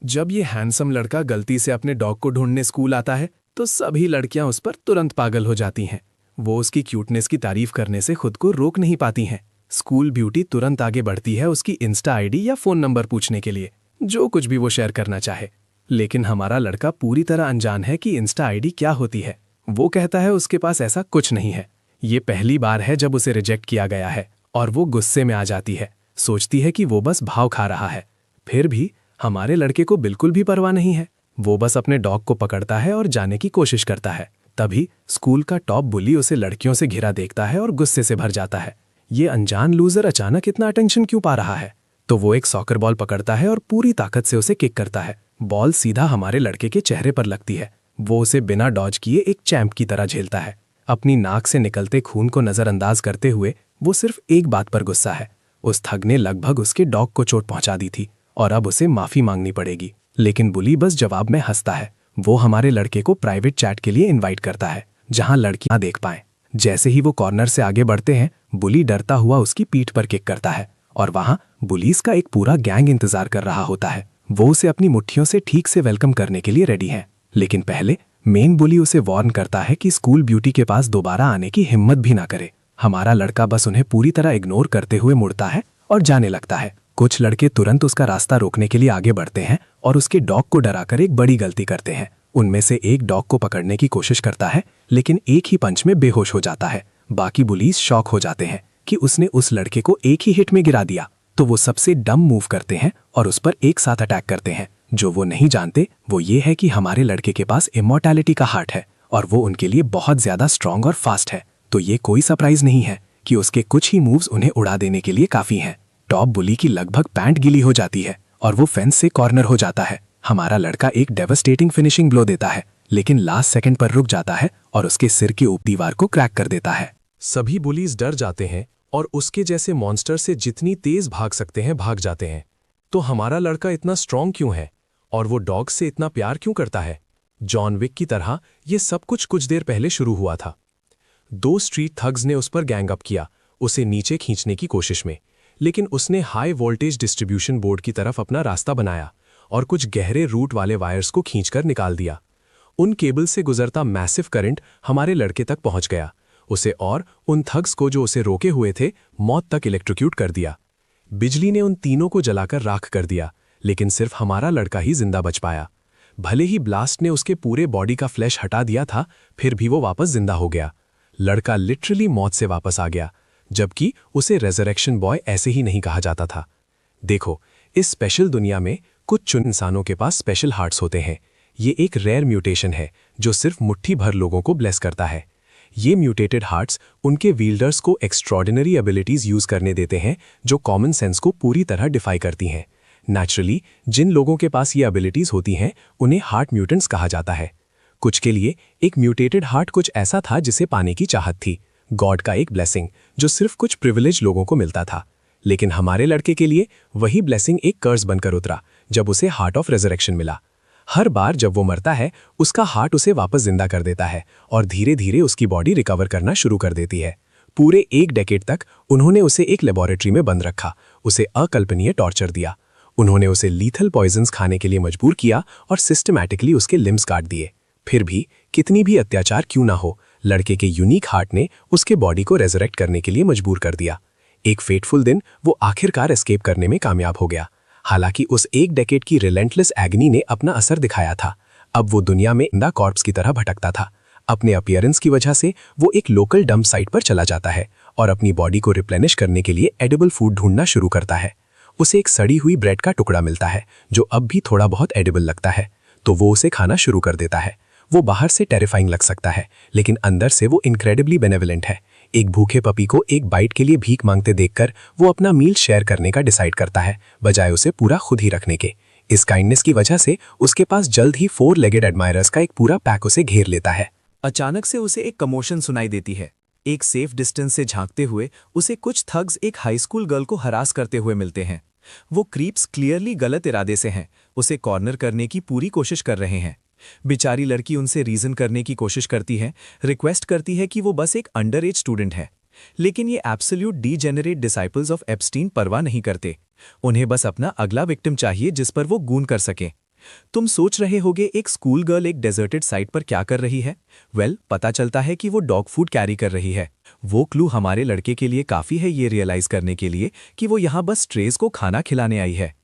जब ये हैंडसम लड़का गलती से अपने डॉग को ढूंढने स्कूल आता है तो सभी लड़कियां उस पर तुरंत पागल हो जाती हैं। वो उसकी क्यूटनेस की तारीफ करने से खुद को रोक नहीं पाती हैं। स्कूल ब्यूटी तुरंत आगे बढ़ती है उसकी इंस्टा आईडी या फोन नंबर पूछने के लिए, जो कुछ भी वो शेयर करना चाहे। लेकिन हमारा लड़का पूरी तरह अनजान है कि इंस्टा आईडी क्या होती है। वो कहता है उसके पास ऐसा कुछ नहीं है। ये पहली बार है जब उसे रिजेक्ट किया गया है और वो गुस्से में आ जाती है। सोचती है कि वो बस भाव खा रहा है। फिर भी हमारे लड़के को बिल्कुल भी परवाह नहीं है। वो बस अपने डॉग को पकड़ता है और जाने की कोशिश करता है। तभी स्कूल का टॉप बुली उसे लड़कियों से घिरा देखता है और गुस्से से भर जाता है। ये अनजान लूजर अचानक इतना अटेंशन क्यों पा रहा है? तो वो एक सॉकर बॉल पकड़ता है और पूरी ताकत से उसे किक करता है। बॉल सीधा हमारे लड़के के चेहरे पर लगती है। वो उसे बिना डॉज किए एक चैंप की तरह झेलता है। अपनी नाक से निकलते खून को नजरअंदाज करते हुए वो सिर्फ एक बात पर गुस्सा है। उस ठग ने लगभग उसके डॉग को चोट पहुंचा दी थी और अब उसे माफी मांगनी पड़ेगी। लेकिन बुली बस जवाब में हंसता है। वो हमारे लड़के को प्राइवेट चैट के लिए इनवाइट करता है जहां लड़कियां देख पाएं। जैसे ही वो कॉर्नर से आगे बढ़ते हैं, बुली डरता हुआ उसकी पीठ पर किक करता है और वहां पुलिस का एक पूरा गैंग इंतजार कर रहा होता है। वो उसे अपनी मुट्ठियों से ठीक से वेलकम करने के लिए रेडी है। लेकिन पहले मेन बुली उसे वार्न करता है कि स्कूल ब्यूटी के पास दोबारा आने की हिम्मत भी ना करे। हमारा लड़का बस उन्हें पूरी तरह इग्नोर करते हुए मुड़ता है और जाने लगता है। कुछ लड़के तुरंत उसका रास्ता रोकने के लिए आगे बढ़ते हैं और उसके डॉग को डराकर एक बड़ी गलती करते हैं। उनमें से एक डॉग को पकड़ने की कोशिश करता है, लेकिन एक ही पंच में बेहोश हो जाता है। बाकी बुलीज शॉक हो जाते हैं कि उसने उस लड़के को एक ही हिट में गिरा दिया। तो वो सबसे डम मूव करते हैं और उस पर एक साथ अटैक करते हैं। जो वो नहीं जानते वो ये है कि हमारे लड़के के पास इमॉर्टैलिटी का हार्ट है और वो उनके लिए बहुत ज्यादा स्ट्रांग और फास्ट है। तो ये कोई सरप्राइज नहीं है कि उसके कुछ ही मूव्स उन्हें उड़ा देने के लिए काफी हैं। टॉप बुली की लगभग पैंट गीली हो जाती है और वो फेंस से कॉर्नर हो जाता है। हमारा लड़का एक डेवास्टेटिंग फिनिशिंग ब्लो देता है, लेकिन लास्ट सेकंड पर रुक जाता है और उसके सिर के ऊपर दीवार को क्रैक कर देता है। सभी बुलीज डर जाते हैं और उसके जैसे मॉन्स्टर से जितनी तेज भाग सकते हैं भाग जाते हैं। तो हमारा लड़का इतना स्ट्रांग क्यों है और वो डॉग से इतना प्यार क्यों करता है? जॉन विक की तरह ये सब कुछ देर पहले शुरू हुआ था। 2 स्ट्रीट थग्स ने उस पर गैंग अप किया, उसे नीचे खींचने की कोशिश में। लेकिन उसने हाई वोल्टेज डिस्ट्रीब्यूशन बोर्ड की तरफ अपना रास्ता बनाया और कुछ गहरे रूट वाले वायर्स को खींचकर निकाल दिया। उन केबल से गुजरता मैसिव करंट हमारे लड़के तक पहुंच गया। उसे और उन थग्स को जो उसे रोके हुए थे मौत तक इलेक्ट्रोक्यूट कर दिया। बिजली ने उन तीनों को जलाकर राख कर दिया, लेकिन सिर्फ हमारा लड़का ही जिंदा बच पाया। भले ही ब्लास्ट ने उसके पूरे बॉडी का फ्लैश हटा दिया था, फिर भी वो वापस जिंदा हो गया। लड़का लिटरली मौत से वापस आ गया, जबकि उसे रेजरेक्शन बॉय ऐसे ही नहीं कहा जाता था। देखो, इस स्पेशल दुनिया में कुछ चुन इंसानों के पास स्पेशल हार्ट्स होते हैं। ये एक रेयर म्यूटेशन है जो सिर्फ मुट्ठी भर लोगों को ब्लेस करता है। ये म्यूटेटेड हार्ट्स उनके वील्डर्स को एक्स्ट्रॉर्डिनरी एबिलिटीज यूज करने देते हैं जो कॉमन सेंस को पूरी तरह डिफाई करती हैं। नेचुरली जिन लोगों के पास ये एबिलिटीज होती हैं उन्हें हार्ट म्यूटेंट्स कहा जाता है। कुछ के लिए एक म्यूटेटेड हार्ट कुछ ऐसा था जिसे पाने की चाहत थी, गॉड का एक ब्लेसिंग जो सिर्फ कुछ प्रिविलेज लोगों को मिलता था। लेकिन हमारे लड़के के लिए वही ब्लेसिंग एक कर्स बनकर उतरा जब उसे हार्ट ऑफ रेजरेक्शन मिला। हर बार जब वो मरता है उसका हार्ट उसे वापस जिंदा कर देता है और धीरे धीरे उसकी बॉडी रिकवर करना शुरू कर देती है। पूरे 1 डेकेड तक उन्होंने उसे एक लेबोरेटरी में बंद रखा, उसे अकल्पनीय टॉर्चर दिया। उन्होंने उसे लीथल पॉइजन्स खाने के लिए मजबूर किया और सिस्टमैटिकली उसके लिम्स काट दिए। फिर भी कितनी भी अत्याचार क्यों ना हो, लड़के के यूनिक हार्ट ने उसके बॉडी को रेजरेक्ट करने के लिए मजबूर कर दिया। एक फेटफुल दिन वो आखिरकार एस्केप करने में कामयाब हो गया। हालांकि उस 1 डेकेड की रिलेंटलेस एग्नी ने अपना असर दिखाया था। अब वो दुनिया में इंदा कॉर्प्स की तरह भटकता था। अपने अपीयरेंस की वजह से वो एक लोकल डंप साइट पर चला जाता है और अपनी बॉडी को रिप्लेनिश करने के लिए एडिबल फूड ढूंढना शुरू करता है। उसे एक सड़ी हुई ब्रेड का टुकड़ा मिलता है जो अब भी थोड़ा बहुत एडिबल लगता है, तो वो उसे खाना शुरू कर देता है। वो बाहर से टेरिफाइंग लग सकता है, लेकिन अंदर से वो इनक्रेडिबली बेनेवलेंट है। एक भूखे पपी को एक बाइट के लिए भीख मांगते देखकर वो अपना मील शेयर करने का डिसाइड करता है, बजाय उसे पूरा खुद ही रखने के। इस काइंडनेस की वजह से उसके पास जल्द ही 4 लेगेड एडमायरर्स का एक पूरा पैक उसे घेर लेता है। अचानक से उसे एक कमोशन सुनाई देती है। एक सेफ डिस्टेंस से झांकते हुए उसे कुछ थग्स एक हाई स्कूल गर्ल को हरास करते हुए मिलते हैं। वो क्रीप्स क्लियरली गलत इरादे से हैं, उसे कॉर्नर करने की पूरी कोशिश कर रहे हैं। बेचारी लड़की उनसे रीजन करने की कोशिश करती है, रिक्वेस्ट करती है कि वो बस एक अंडर एज स्टूडेंट है। लेकिन ये absolute degenerate disciples of Epstein परवाह नहीं करते। उन्हें बस अपना अगला विक्टिम चाहिए जिस पर वो गून कर सकें। तुम सोच रहे होगे एक स्कूल गर्ल एक डेजर्टेड साइट पर क्या कर रही है? पता चलता है कि वो डॉग फूड कैरी कर रही है। वो क्लू हमारे लड़के के लिए काफ़ी है ये रियलाइज़ करने के लिए कि वो यहाँ बस स्ट्रेज को खाना खिलाने आई है।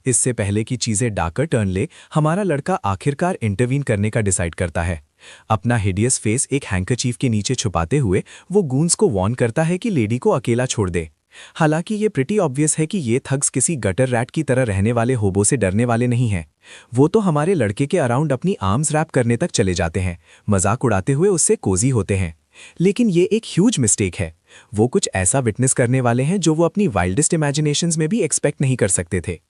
इससे पहले कि चीज़ें डार्कर टर्न ले, हमारा लड़का आखिरकार इंटरवीन करने का डिसाइड करता है। अपना हिडियस फेस एक हैंकरचीफ के नीचे छुपाते हुए वो गूंस को वार्न करता है कि लेडी को अकेला छोड़ दे। हालांकि ये प्रिटी ऑब्वियस है कि ये थग्स किसी गटर रैट की तरह रहने वाले होबो से डरने वाले नहीं हैं। वो तो हमारे लड़के के अराउंड अपनी आर्म्स रैप करने तक चले जाते हैं, मजाक उड़ाते हुए उससे कोजी होते हैं। लेकिन ये एक ह्यूज मिस्टेक है। वो कुछ ऐसा विटनेस करने वाले हैं जो वो अपनी वाइल्डेस्ट इमेजिनेशंस में भी एक्सपेक्ट नहीं कर सकते थे।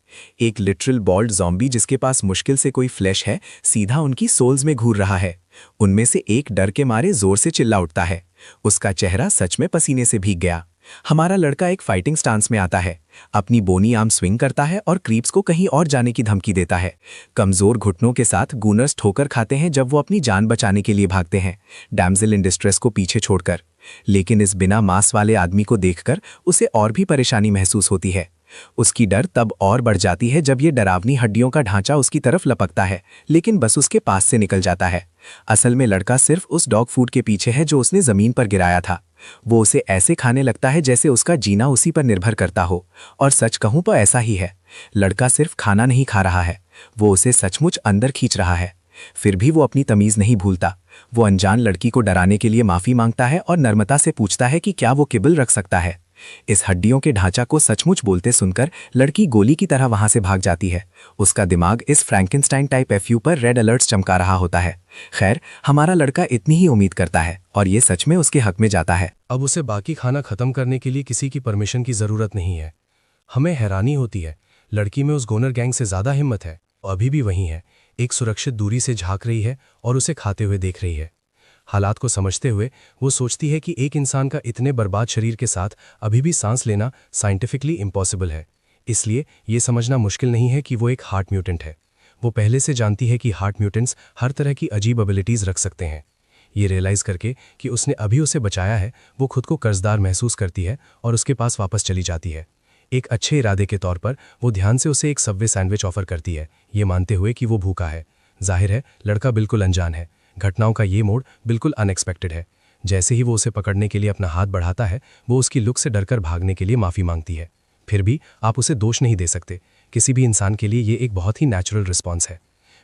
एक लिटरल बॉल्ड ज़ॉम्बी जिसके पास मुश्किल से कोई फ्लैश है, सीधा उनकी सोल्स में घूर रहा है। उनमें से एक डर के मारे जोर से चिल्ला उठता है। उसका चेहरा सच में पसीने से भीग गया। हमारा लड़का एक फाइटिंग स्टांस में आता है, अपनी बोनी आर्म स्विंग करता है और क्रीप्स को कहीं और जाने की धमकी देता है। कमजोर घुटनों के साथ गूनर्स ठोकर खाते हैं जब वो अपनी जान बचाने के लिए भागते हैं, डैमजिल इन डिस्ट्रेस को पीछे छोड़कर। लेकिन इस बिना मांस वाले आदमी को देखकर उसे और भी परेशानी महसूस होती है। उसकी डर तब और बढ़ जाती है जब ये डरावनी हड्डियों का ढांचा उसकी तरफ लपकता है, लेकिन बस उसके पास से निकल जाता है। असल में लड़का सिर्फ उस डॉग फूड के पीछे है जो उसने जमीन पर गिराया था। वो उसे ऐसे खाने लगता है जैसे उसका जीना उसी पर निर्भर करता हो। और सच कहूं तो ऐसा ही है। लड़का सिर्फ खाना नहीं खा रहा है, वो उसे सचमुच अंदर खींच रहा है। फिर भी वो अपनी तमीज नहीं भूलता। वो अनजान लड़की को डराने के लिए माफी मांगता है और नर्मता से पूछता है कि क्या वो किबल रख सकता है। इस हड्डियों के ढांचा को सचमुच बोलते सुनकर लड़की गोली की तरह वहां से भाग जाती है। उसका दिमाग इस फ्रैंकेनस्टाइन टाइप एफयू पर रेड अलर्ट्स चमका रहा होता है। खैर, हमारा लड़का इतनी ही उम्मीद करता है और ये सच में उसके हक में जाता है। अब उसे बाकी खाना खत्म करने के लिए किसी की परमिशन की जरूरत नहीं है। हमें हैरानी होती है, लड़की में उस गोनर गैंग से ज्यादा हिम्मत है। अभी भी वहीं है, एक सुरक्षित दूरी से झांक रही है और उसे खाते हुए देख रही है। हालात को समझते हुए वो सोचती है कि एक इंसान का इतने बर्बाद शरीर के साथ अभी भी सांस लेना साइंटिफिकली इम्पॉसिबल है। इसलिए ये समझना मुश्किल नहीं है कि वो एक हार्ट म्यूटेंट है। वो पहले से जानती है कि हार्ट म्यूटेंट्स हर तरह की अजीब एबिलिटीज़ रख सकते हैं। ये रियलाइज़ करके कि उसने अभी उसे बचाया है, वो खुद को कर्जदार महसूस करती है और उसके पास वापस चली जाती है। एक अच्छे इरादे के तौर पर वो ध्यान से उसे एक सबवे सैंडविच ऑफर करती है, ये मानते हुए कि वो भूखा है। जाहिर है लड़का बिल्कुल अनजान है। घटनाओं का ये मोड़ बिल्कुल अनएक्सपेक्टेड है। जैसे ही वो उसे पकड़ने के लिए अपना हाथ बढ़ाता है, वो उसकी लुक से डरकर भागने के लिए माफ़ी मांगती है। फिर भी आप उसे दोष नहीं दे सकते। किसी भी इंसान के लिए ये एक बहुत ही नेचुरल रिस्पॉन्स है।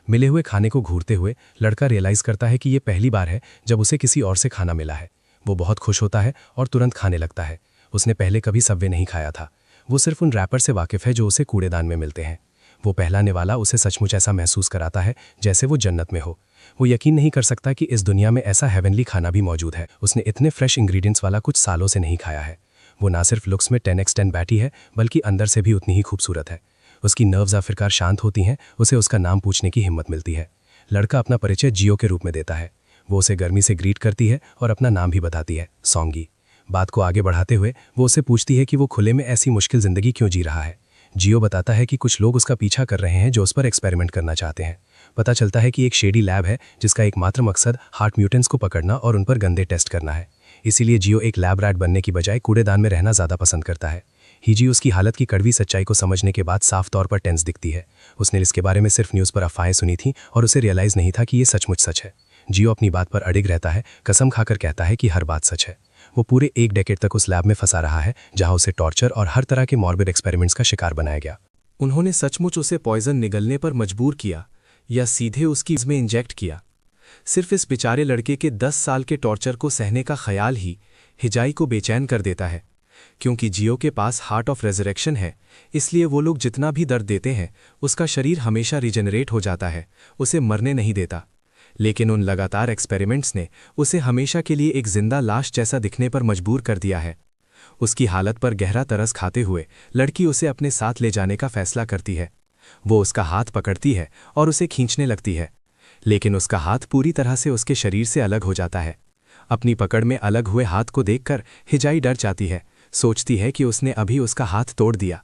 मिले हुए खाने को घूरते हुए लड़का रियलाइज़ करता है कि ये पहली बार है जब उसे किसी और से खाना मिला है। वो बहुत खुश होता है और तुरंत खाने लगता है। उसने पहले कभी सबवे नहीं खाया था। वो सिर्फ उन रैपर से वाकिफ़ है जो उसे कूड़ेदान में मिलते हैं। वो पहला निवाला उसे सचमुच ऐसा महसूस कराता है जैसे वो जन्नत में हो। वो यकीन नहीं कर सकता कि इस दुनिया में ऐसा हेवनली खाना भी मौजूद है। उसने इतने फ्रेश इंग्रेडिएंट्स वाला कुछ सालों से नहीं खाया है। वो ना सिर्फ लुक्स में 10x10 बैठी है, बल्कि अंदर से भी उतनी ही खूबसूरत है। उसकी नर्व्स आखिरकार शांत होती हैं, उसे उसका नाम पूछने की हिम्मत मिलती है। लड़का अपना परिचय जियो के रूप में देता है। वो उसे गर्मी से ग्रीट करती है और अपना नाम भी बताती है, सॉन्गी। बात को आगे बढ़ाते हुए वो उससे पूछती है कि वो खुले में ऐसी मुश्किल जिंदगी क्यों जी रहा है। जियो बताता है कि कुछ लोग उसका पीछा कर रहे हैं जो उस पर एक्सपेरिमेंट करना चाहते हैं। पता चलता है कि एक शेडी लैब है जिसका एकमात्र मकसद हार्ट म्यूटेंट्स को पकड़ना और उन पर गंदे टेस्ट करना है। इसीलिए जियो एक लैब रैट बनने की बजाय कूड़ेदान में रहना ज़्यादा पसंद करता है। हिजी उसकी हालत की कड़वी सच्चाई को समझने के बाद साफ तौर पर टेंस दिखती है। उसने इसके बारे में सिर्फ न्यूज़ पर अफवाहें सुनी थी और उसे रियलाइज़ नहीं था कि ये सचमुच सच है। जियो अपनी बात पर अडिग रहता है, कसम खाकर कहता है कि हर बात सच है। वो पूरे 1 डेकेड तक उस लैब में फंसा रहा है जहां उसे टॉर्चर और हर तरह के मॉर्बिड एक्सपेरिमेंट्स का शिकार बनाया गया। उन्होंने सचमुच उसे पॉइजन निगलने पर मजबूर किया या सीधे उसकी में इंजेक्ट किया? सिर्फ इस बेचारे लड़के के 10 साल के टॉर्चर को सहने का ख्याल ही हिजाई को बेचैन कर देता है। क्योंकि जियो के पास हार्ट ऑफ रेजरेक्शन है, इसलिए वो लोग जितना भी दर्द देते हैं उसका शरीर हमेशा रिजेनरेट हो जाता है, उसे मरने नहीं देता। लेकिन उन लगातार एक्सपेरिमेंट्स ने उसे हमेशा के लिए एक जिंदा लाश जैसा दिखने पर मजबूर कर दिया है। उसकी हालत पर गहरा तरस खाते हुए लड़की उसे अपने साथ ले जाने का फैसला करती है। वो उसका हाथ पकड़ती है और उसे खींचने लगती है, लेकिन उसका हाथ पूरी तरह से उसके शरीर से अलग हो जाता है। अपनी पकड़ में अलग हुए हाथ को देखकर हिजाई डर जाती है, सोचती है कि उसने अभी उसका हाथ तोड़ दिया।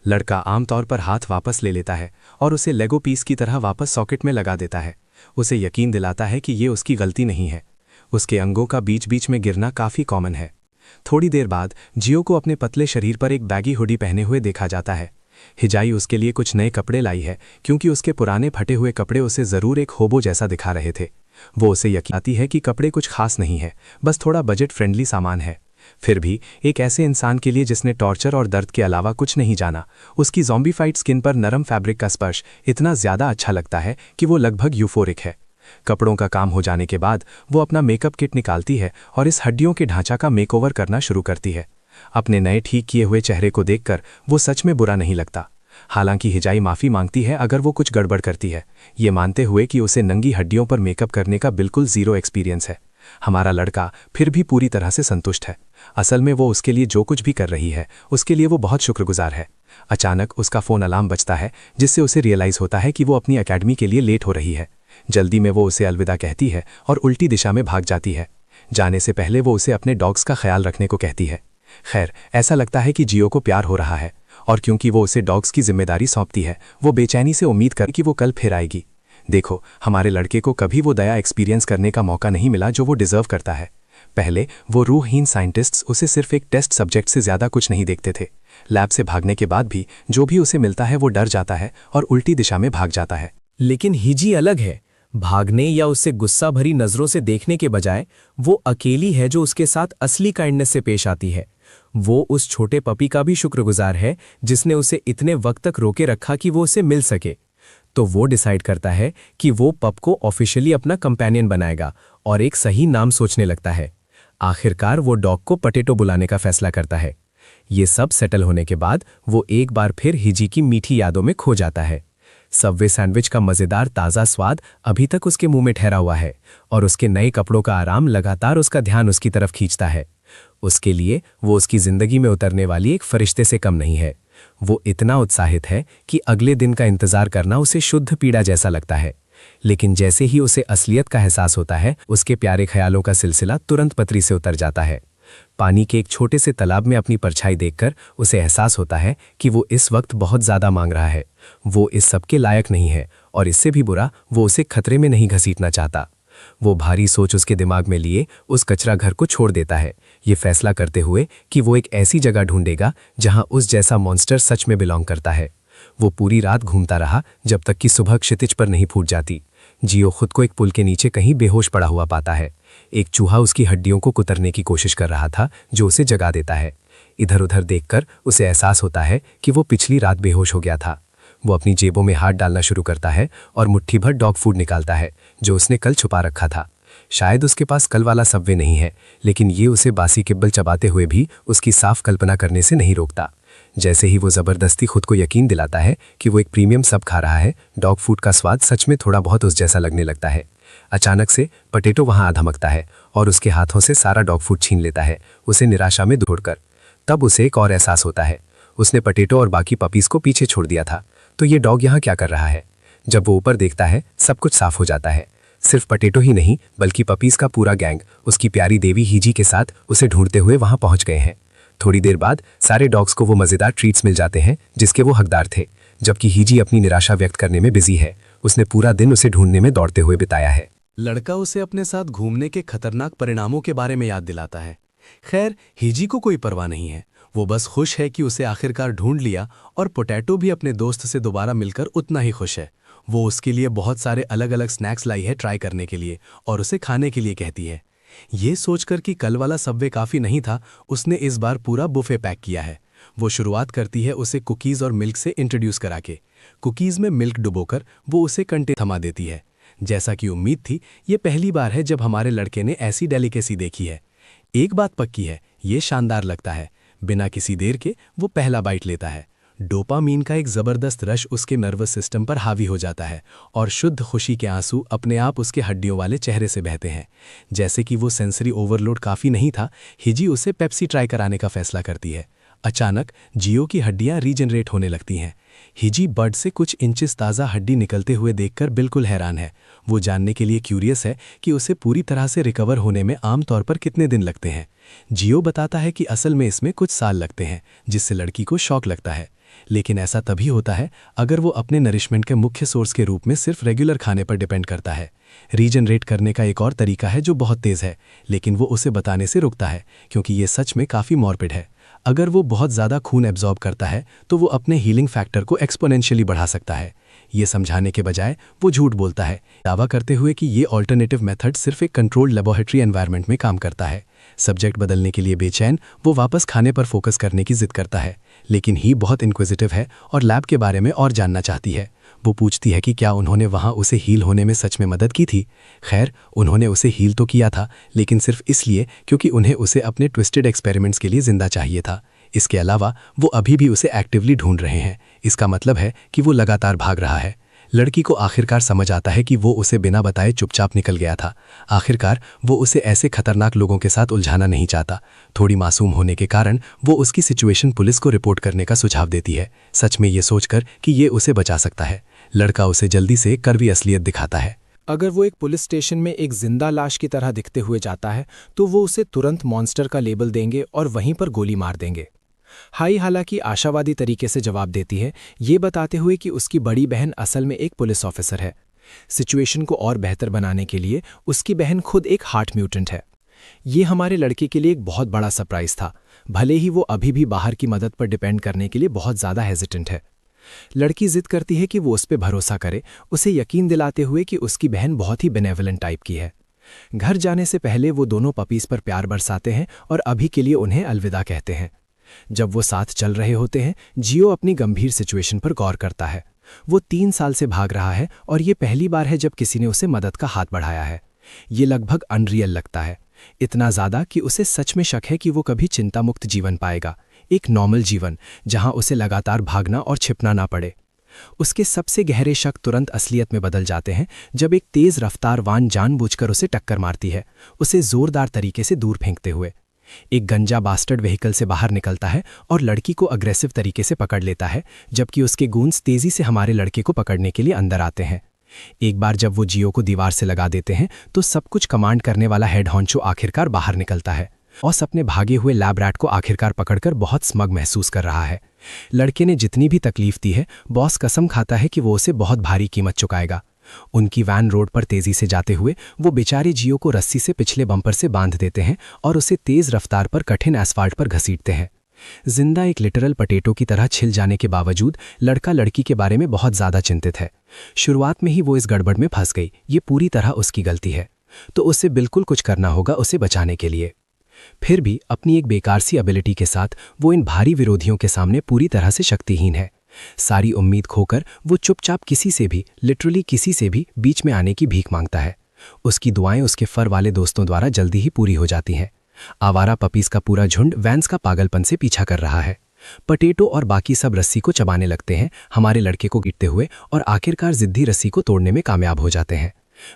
लड़का आमतौर पर हाथ वापस ले लेता है और उसे लेगो पीस की तरह वापस सॉकेट में लगा देता है। उसे यकीन दिलाता है कि ये उसकी गलती नहीं है। उसके अंगों का बीच बीच में गिरना काफ़ी कॉमन है। थोड़ी देर बाद जियो को अपने पतले शरीर पर एक बैगी हुडी पहने हुए देखा जाता है। हिजाई उसके लिए कुछ नए कपड़े लाई है क्योंकि उसके पुराने फटे हुए कपड़े उसे ज़रूर एक होबो जैसा दिखा रहे थे। वो उसे यकीन आती है कि कपड़े कुछ खास नहीं है, बस थोड़ा बजट फ्रेंडली सामान है। फिर भी एक ऐसे इंसान के लिए जिसने टॉर्चर और दर्द के अलावा कुछ नहीं जाना, उसकी ज़ॉम्बीफाइड स्किन पर नरम फैब्रिक का स्पर्श इतना ज़्यादा अच्छा लगता है कि वो लगभग यूफोरिक है। कपड़ों का काम हो जाने के बाद वो अपना मेकअप किट निकालती है और इस हड्डियों के ढांचा का मेकओवर करना शुरू करती है। अपने नए ठीक किए हुए चेहरे को देखकर वो सच में बुरा नहीं लगता। हालांकि हिजाई माफ़ी मांगती है अगर वो कुछ गड़बड़ करती है, ये मानते हुए कि उसे नंगी हड्डियों पर मेकअप करने का बिल्कुल ज़ीरो एक्सपीरियंस है। हमारा लड़का फिर भी पूरी तरह से संतुष्ट है। असल में वो उसके लिए जो कुछ भी कर रही है उसके लिए वो बहुत शुक्रगुजार है। अचानक उसका फ़ोन अलार्म बजता है जिससे उसे रियलाइज़ होता है कि वो अपनी एकेडमी के लिए लेट हो रही है। जल्दी में वो उसे अलविदा कहती है और उल्टी दिशा में भाग जाती है। जाने से पहले वो उसे अपने डॉग्स का ख्याल रखने को कहती है। खैर, ऐसा लगता है कि जियो को प्यार हो रहा है और क्योंकि वो उसे डॉग्स की जिम्मेदारी सौंपती है, वो बेचैनी से उम्मीद कर कि वो कल फिर आएगी। देखो, हमारे लड़के को कभी वो दया एक्सपीरियंस करने का मौका नहीं मिला जो वो डिज़र्व करता है। पहले वो रूहहीन साइंटिस्ट्स उसे सिर्फ एक टेस्ट सब्जेक्ट से ज़्यादा कुछ नहीं देखते थे। लैब से भागने के बाद भी जो भी उसे मिलता है वो डर जाता है और उल्टी दिशा में भाग जाता है। लेकिन हिजी अलग है। भागने या उससे गुस्सा भरी नजरों से देखने के बजाय वो अकेली है जो उसके साथ असली काइंडनेस से पेश आती है। वो उस छोटे पपी का भी शुक्रगुजार है जिसने उसे इतने वक्त तक रोके रखा कि वो उसे मिल सके। तो वो डिसाइड करता है कि वो पप को ऑफिशियली अपना कंपेनियन बनाएगा और एक सही नाम सोचने लगता है। आखिरकार वो डॉग को पटेटो बुलाने का फैसला करता है। ये सब सेटल होने के बाद वो एक बार फिर हिजी की मीठी यादों में खो जाता है। सबवे सैंडविच का मज़ेदार ताज़ा स्वाद अभी तक उसके मुंह में ठहरा हुआ है और उसके नए कपड़ों का आराम लगातार उसका ध्यान उसकी तरफ खींचता है। उसके लिए वो उसकी ज़िंदगी में उतरने वाली एक फरिश्ते से कम नहीं है। वो इतना उत्साहित है कि अगले दिन का इंतज़ार करना उसे शुद्ध पीड़ा जैसा लगता है। लेकिन जैसे ही उसे असलियत का एहसास होता है, उसके प्यारे ख्यालों का सिलसिला तुरंत पटरी से उतर जाता है। पानी के एक छोटे से तालाब में अपनी परछाई देखकर उसे एहसास होता है कि वो इस वक्त बहुत ज़्यादा मांग रहा है। वो इस सब के लायक नहीं है और इससे भी बुरा, वो उसे खतरे में नहीं घसीटना चाहता। वो भारी सोच उसके दिमाग में लिए उस कचरा घर को छोड़ देता है, ये फैसला करते हुए कि वो एक ऐसी जगह ढूंढेगा जहां उस जैसा मॉन्स्टर सच में बिलोंग करता है। वो पूरी रात घूमता रहा जब तक कि सुबह क्षितिज पर नहीं फूट जाती। जियो खुद को एक पुल के नीचे कहीं बेहोश पड़ा हुआ पाता है। एक चूहा उसकी हड्डियों को कुतरने की कोशिश कर रहा था जो उसे जगा देता है। इधर उधर देखकर उसे एहसास होता है कि वो पिछली रात बेहोश हो गया था। वो अपनी जेबों में हाथ डालना शुरू करता है और मुट्ठी भर डॉग फूड निकालता है जो उसने कल छुपा रखा था। शायद उसके पास कल वाला सबवे नहीं है, लेकिन ये उसे बासी किब्बल चबाते हुए भी उसकी साफ कल्पना करने से नहीं रोकता। जैसे ही वो ज़बरदस्ती खुद को यकीन दिलाता है कि वो एक प्रीमियम सब खा रहा है, डॉग फूड का स्वाद सच में थोड़ा बहुत उस जैसा लगने लगता है। अचानक से पटेटो वहाँ आ धमकता है और उसके हाथों से सारा डॉग फूड छीन लेता है, उसे निराशा में छोड़कर। तब उसे एक और एहसास होता है, उसने पटेटो और बाकी पपीज़ को पीछे छोड़ दिया था, तो ये डॉग यहाँ क्या कर रहा है। जब वो ऊपर देखता है, सब कुछ साफ हो जाता है। सिर्फ पटेटो ही नहीं बल्कि पपीज़ का पूरा गैंग उसकी प्यारी देवी हिजी के साथ उसे ढूंढते हुए वहाँ पहुँच गए हैं। थोड़ी देर बाद सारे डॉग्स को वो मज़ेदार ट्रीट्स मिल जाते हैं जिसके वो हकदार थे, जबकि हिजी अपनी निराशा व्यक्त करने में बिजी है। उसने पूरा दिन उसे ढूंढने में दौड़ते हुए बिताया है। लड़का उसे अपने साथ घूमने के खतरनाक परिणामों के बारे में याद दिलाता है। खैर, हिजी को कोई परवाह नहीं है। वो बस खुश है कि उसे आखिरकार ढूंढ लिया और पोटैटो भी अपने दोस्त से दोबारा मिलकर उतना ही खुश है। वो उसके लिए बहुत सारे अलग अलग स्नैक्स लाई है ट्राई करने के लिए और उसे खाने के लिए कहती है। ये सोचकर कि कल वाला सबवे काफ़ी नहीं था, उसने इस बार पूरा बुफे पैक किया है। वो शुरुआत करती है उसे कुकीज़ और मिल्क से इंट्रोड्यूस करा के। कुकीज़ में मिल्क डुबोकर वो उसे कंटे थमा देती है। जैसा कि उम्मीद थी, ये पहली बार है जब हमारे लड़के ने ऐसी डेलिकेसी देखी है। एक बात पक्की है, ये शानदार लगता है। बिना किसी देर के वो पहला बाइट लेता है। डोपामीन का एक ज़बरदस्त रश उसके नर्वस सिस्टम पर हावी हो जाता है और शुद्ध खुशी के आंसू अपने आप उसके हड्डियों वाले चेहरे से बहते हैं। जैसे कि वो सेंसरी ओवरलोड काफ़ी नहीं था, हिजी उसे पेप्सी ट्राई कराने का फैसला करती है। अचानक जियो की हड्डियां रीजनरेट होने लगती हैं। हिजी बर्ड से कुछ इंचेस ताज़ा हड्डी निकलते हुए देखकर बिल्कुल हैरान है। वो जानने के लिए क्यूरियस है कि उसे पूरी तरह से रिकवर होने में आमतौर पर कितने दिन लगते हैं। जियो बताता है कि असल में इसमें कुछ साल लगते हैं, जिससे लड़की को शॉक लगता है। लेकिन ऐसा तभी होता है अगर वो अपने नरिशमेंट के मुख्य सोर्स के रूप में सिर्फ रेगुलर खाने पर डिपेंड करता है। रीजनरेट करने का एक और तरीका है जो बहुत तेज़ है, लेकिन वो उसे बताने से रुकता है क्योंकि ये सच में काफ़ी मॉर्बिड है। अगर वो बहुत ज़्यादा खून एब्जॉर्ब करता है तो वो अपने हीलिंग फैक्टर को एक्सपोनेंशियली बढ़ा सकता है। ये समझाने के बजाय वो झूठ बोलता है, दावा करते हुए कि ये ऑल्टरनेटिव मेथड सिर्फ एक कंट्रोल्ड लेबोरेटरी एनवायरनमेंट में काम करता है। सब्जेक्ट बदलने के लिए बेचैन वो वापस खाने पर फोकस करने की जिद करता है, लेकिन ही बहुत इंक्विजिटिव है और लैब के बारे में और जानना चाहती है। वो पूछती है कि क्या उन्होंने वहाँ उसे हील होने में सच में मदद की थी। खैर, उन्होंने उसे हील तो किया था, लेकिन सिर्फ इसलिए क्योंकि उन्हें उसे अपने ट्विस्टेड एक्सपेरिमेंट्स के लिए जिंदा चाहिए था। इसके अलावा वो अभी भी उसे एक्टिवली ढूंढ रहे हैं। इसका मतलब है कि वो लगातार भाग रहा है। लड़की को आखिरकार समझ आता है कि वो उसे बिना बताए चुपचाप निकल गया था। आखिरकार वो उसे ऐसे खतरनाक लोगों के साथ उलझाना नहीं चाहता। थोड़ी मासूम होने के कारण वो उसकी सिचुएशन पुलिस को रिपोर्ट करने का सुझाव देती है, सच में ये सोचकर कि ये उसे बचा सकता है। लड़का उसे जल्दी से कड़वी असलियत दिखाता है। अगर वो एक पुलिस स्टेशन में एक जिंदा लाश की तरह दिखते हुए जाता है तो वो उसे तुरंत मॉन्स्टर का लेबल देंगे और वहीं पर गोली मार देंगे। हाई हालांकि आशावादी तरीके से जवाब देती है, ये बताते हुए कि उसकी बड़ी बहन असल में एक पुलिस ऑफिसर है। सिचुएशन को और बेहतर बनाने के लिए उसकी बहन खुद एक हार्ट म्यूटेंट है। ये हमारे लड़के के लिए एक बहुत बड़ा सरप्राइज था, भले ही वो अभी भी बाहर की मदद पर डिपेंड करने के लिए बहुत ज़्यादा हेजिटेंट है। लड़की जिद करती है कि वो उस पर भरोसा करे, उसे यकीन दिलाते हुए कि उसकी बहन बहुत ही बेनेवलेंट टाइप की है। घर जाने से पहले वो दोनों पपीज पर प्यार बरसाते हैं और अभी के लिए उन्हें अलविदा कहते हैं। जब वो साथ चल रहे होते हैं, जियो अपनी गंभीर सिचुएशन पर गौर करता है। वो 3 साल से भाग रहा है और ये पहली बार है जब किसी ने उसे मदद का हाथ बढ़ाया है। ये लगभग अनरियल लगता है, इतना ज़्यादा कि उसे सच में शक है कि वो कभी चिंता मुक्त जीवन पाएगा, एक नॉर्मल जीवन जहां उसे लगातार भागना और छिपना ना पड़े। उसके सबसे गहरे शक तुरंत असलियत में बदल जाते हैं जब एक तेज़ रफ्तार वान जानबूझकर उसे टक्कर मारती है, उसे जोरदार तरीके से दूर फेंकते हुए। एक गंजा बास्टर्ड व्हीकल से बाहर निकलता है और लड़की को अग्रेसिव तरीके से पकड़ लेता है, जबकि उसके गूंज तेजी से हमारे लड़के को पकड़ने के लिए अंदर आते हैं। एक बार जब वो जियो को दीवार से लगा देते हैं तो सब कुछ कमांड करने वाला हेड हॉन्चो आखिरकार बाहर निकलता है और अपने भागे हुए लैब रैट को आखिरकार पकड़कर बहुत स्मग महसूस कर रहा है। लड़के ने जितनी भी तकलीफ दी है, बॉस कसम खाता है कि वो उसे बहुत भारी कीमत चुकाएगा। उनकी वैन रोड पर तेजी से जाते हुए वो बेचारे जियो को रस्सी से पिछले बम्पर से बांध देते हैं और उसे तेज रफ्तार पर कठिन एस्फाल्ट पर घसीटते हैं। जिंदा एक लिटरल पटेटो की तरह छिल जाने के बावजूद लड़का लड़की के बारे में बहुत ज़्यादा चिंतित है। शुरुआत में ही वो इस गड़बड़ में फंस गई, ये पूरी तरह उसकी गलती है, तो उसे बिल्कुल कुछ करना होगा उसे बचाने के लिए। फिर भी अपनी एक बेकार सी एबिलिटी के साथ वो इन भारी विरोधियों के सामने पूरी तरह से शक्तिहीन है। सारी उम्मीद खोकर वो चुपचाप किसी से भी, लिटरली किसी से भी बीच में आने की भीख मांगता है। उसकी दुआएं उसके फर वाले दोस्तों द्वारा जल्दी ही पूरी हो जाती हैं। आवारा पपीज का पूरा झुंड वैंस का पागलपन से पीछा कर रहा है। पटेटो और बाकी सब रस्सी को चबाने लगते हैं, हमारे लड़के को गिरते हुए, और आखिरकार जिद्दी रस्सी को तोड़ने में कामयाब हो जाते हैं।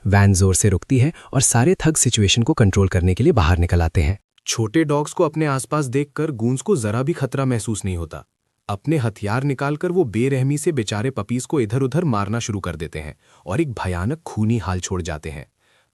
वैन जोर से रुकती है और सारे थग सिचुएशन को कंट्रोल करने के लिए बाहर निकल आते हैं। छोटे डॉग्स को अपने आसपास देखकर गूंज को जरा भी खतरा महसूस नहीं होता। अपने हथियार निकालकर वो बेरहमी से बेचारे पपीज को इधर उधर मारना शुरू कर देते हैं और एक भयानक खूनी हाल छोड़ जाते हैं।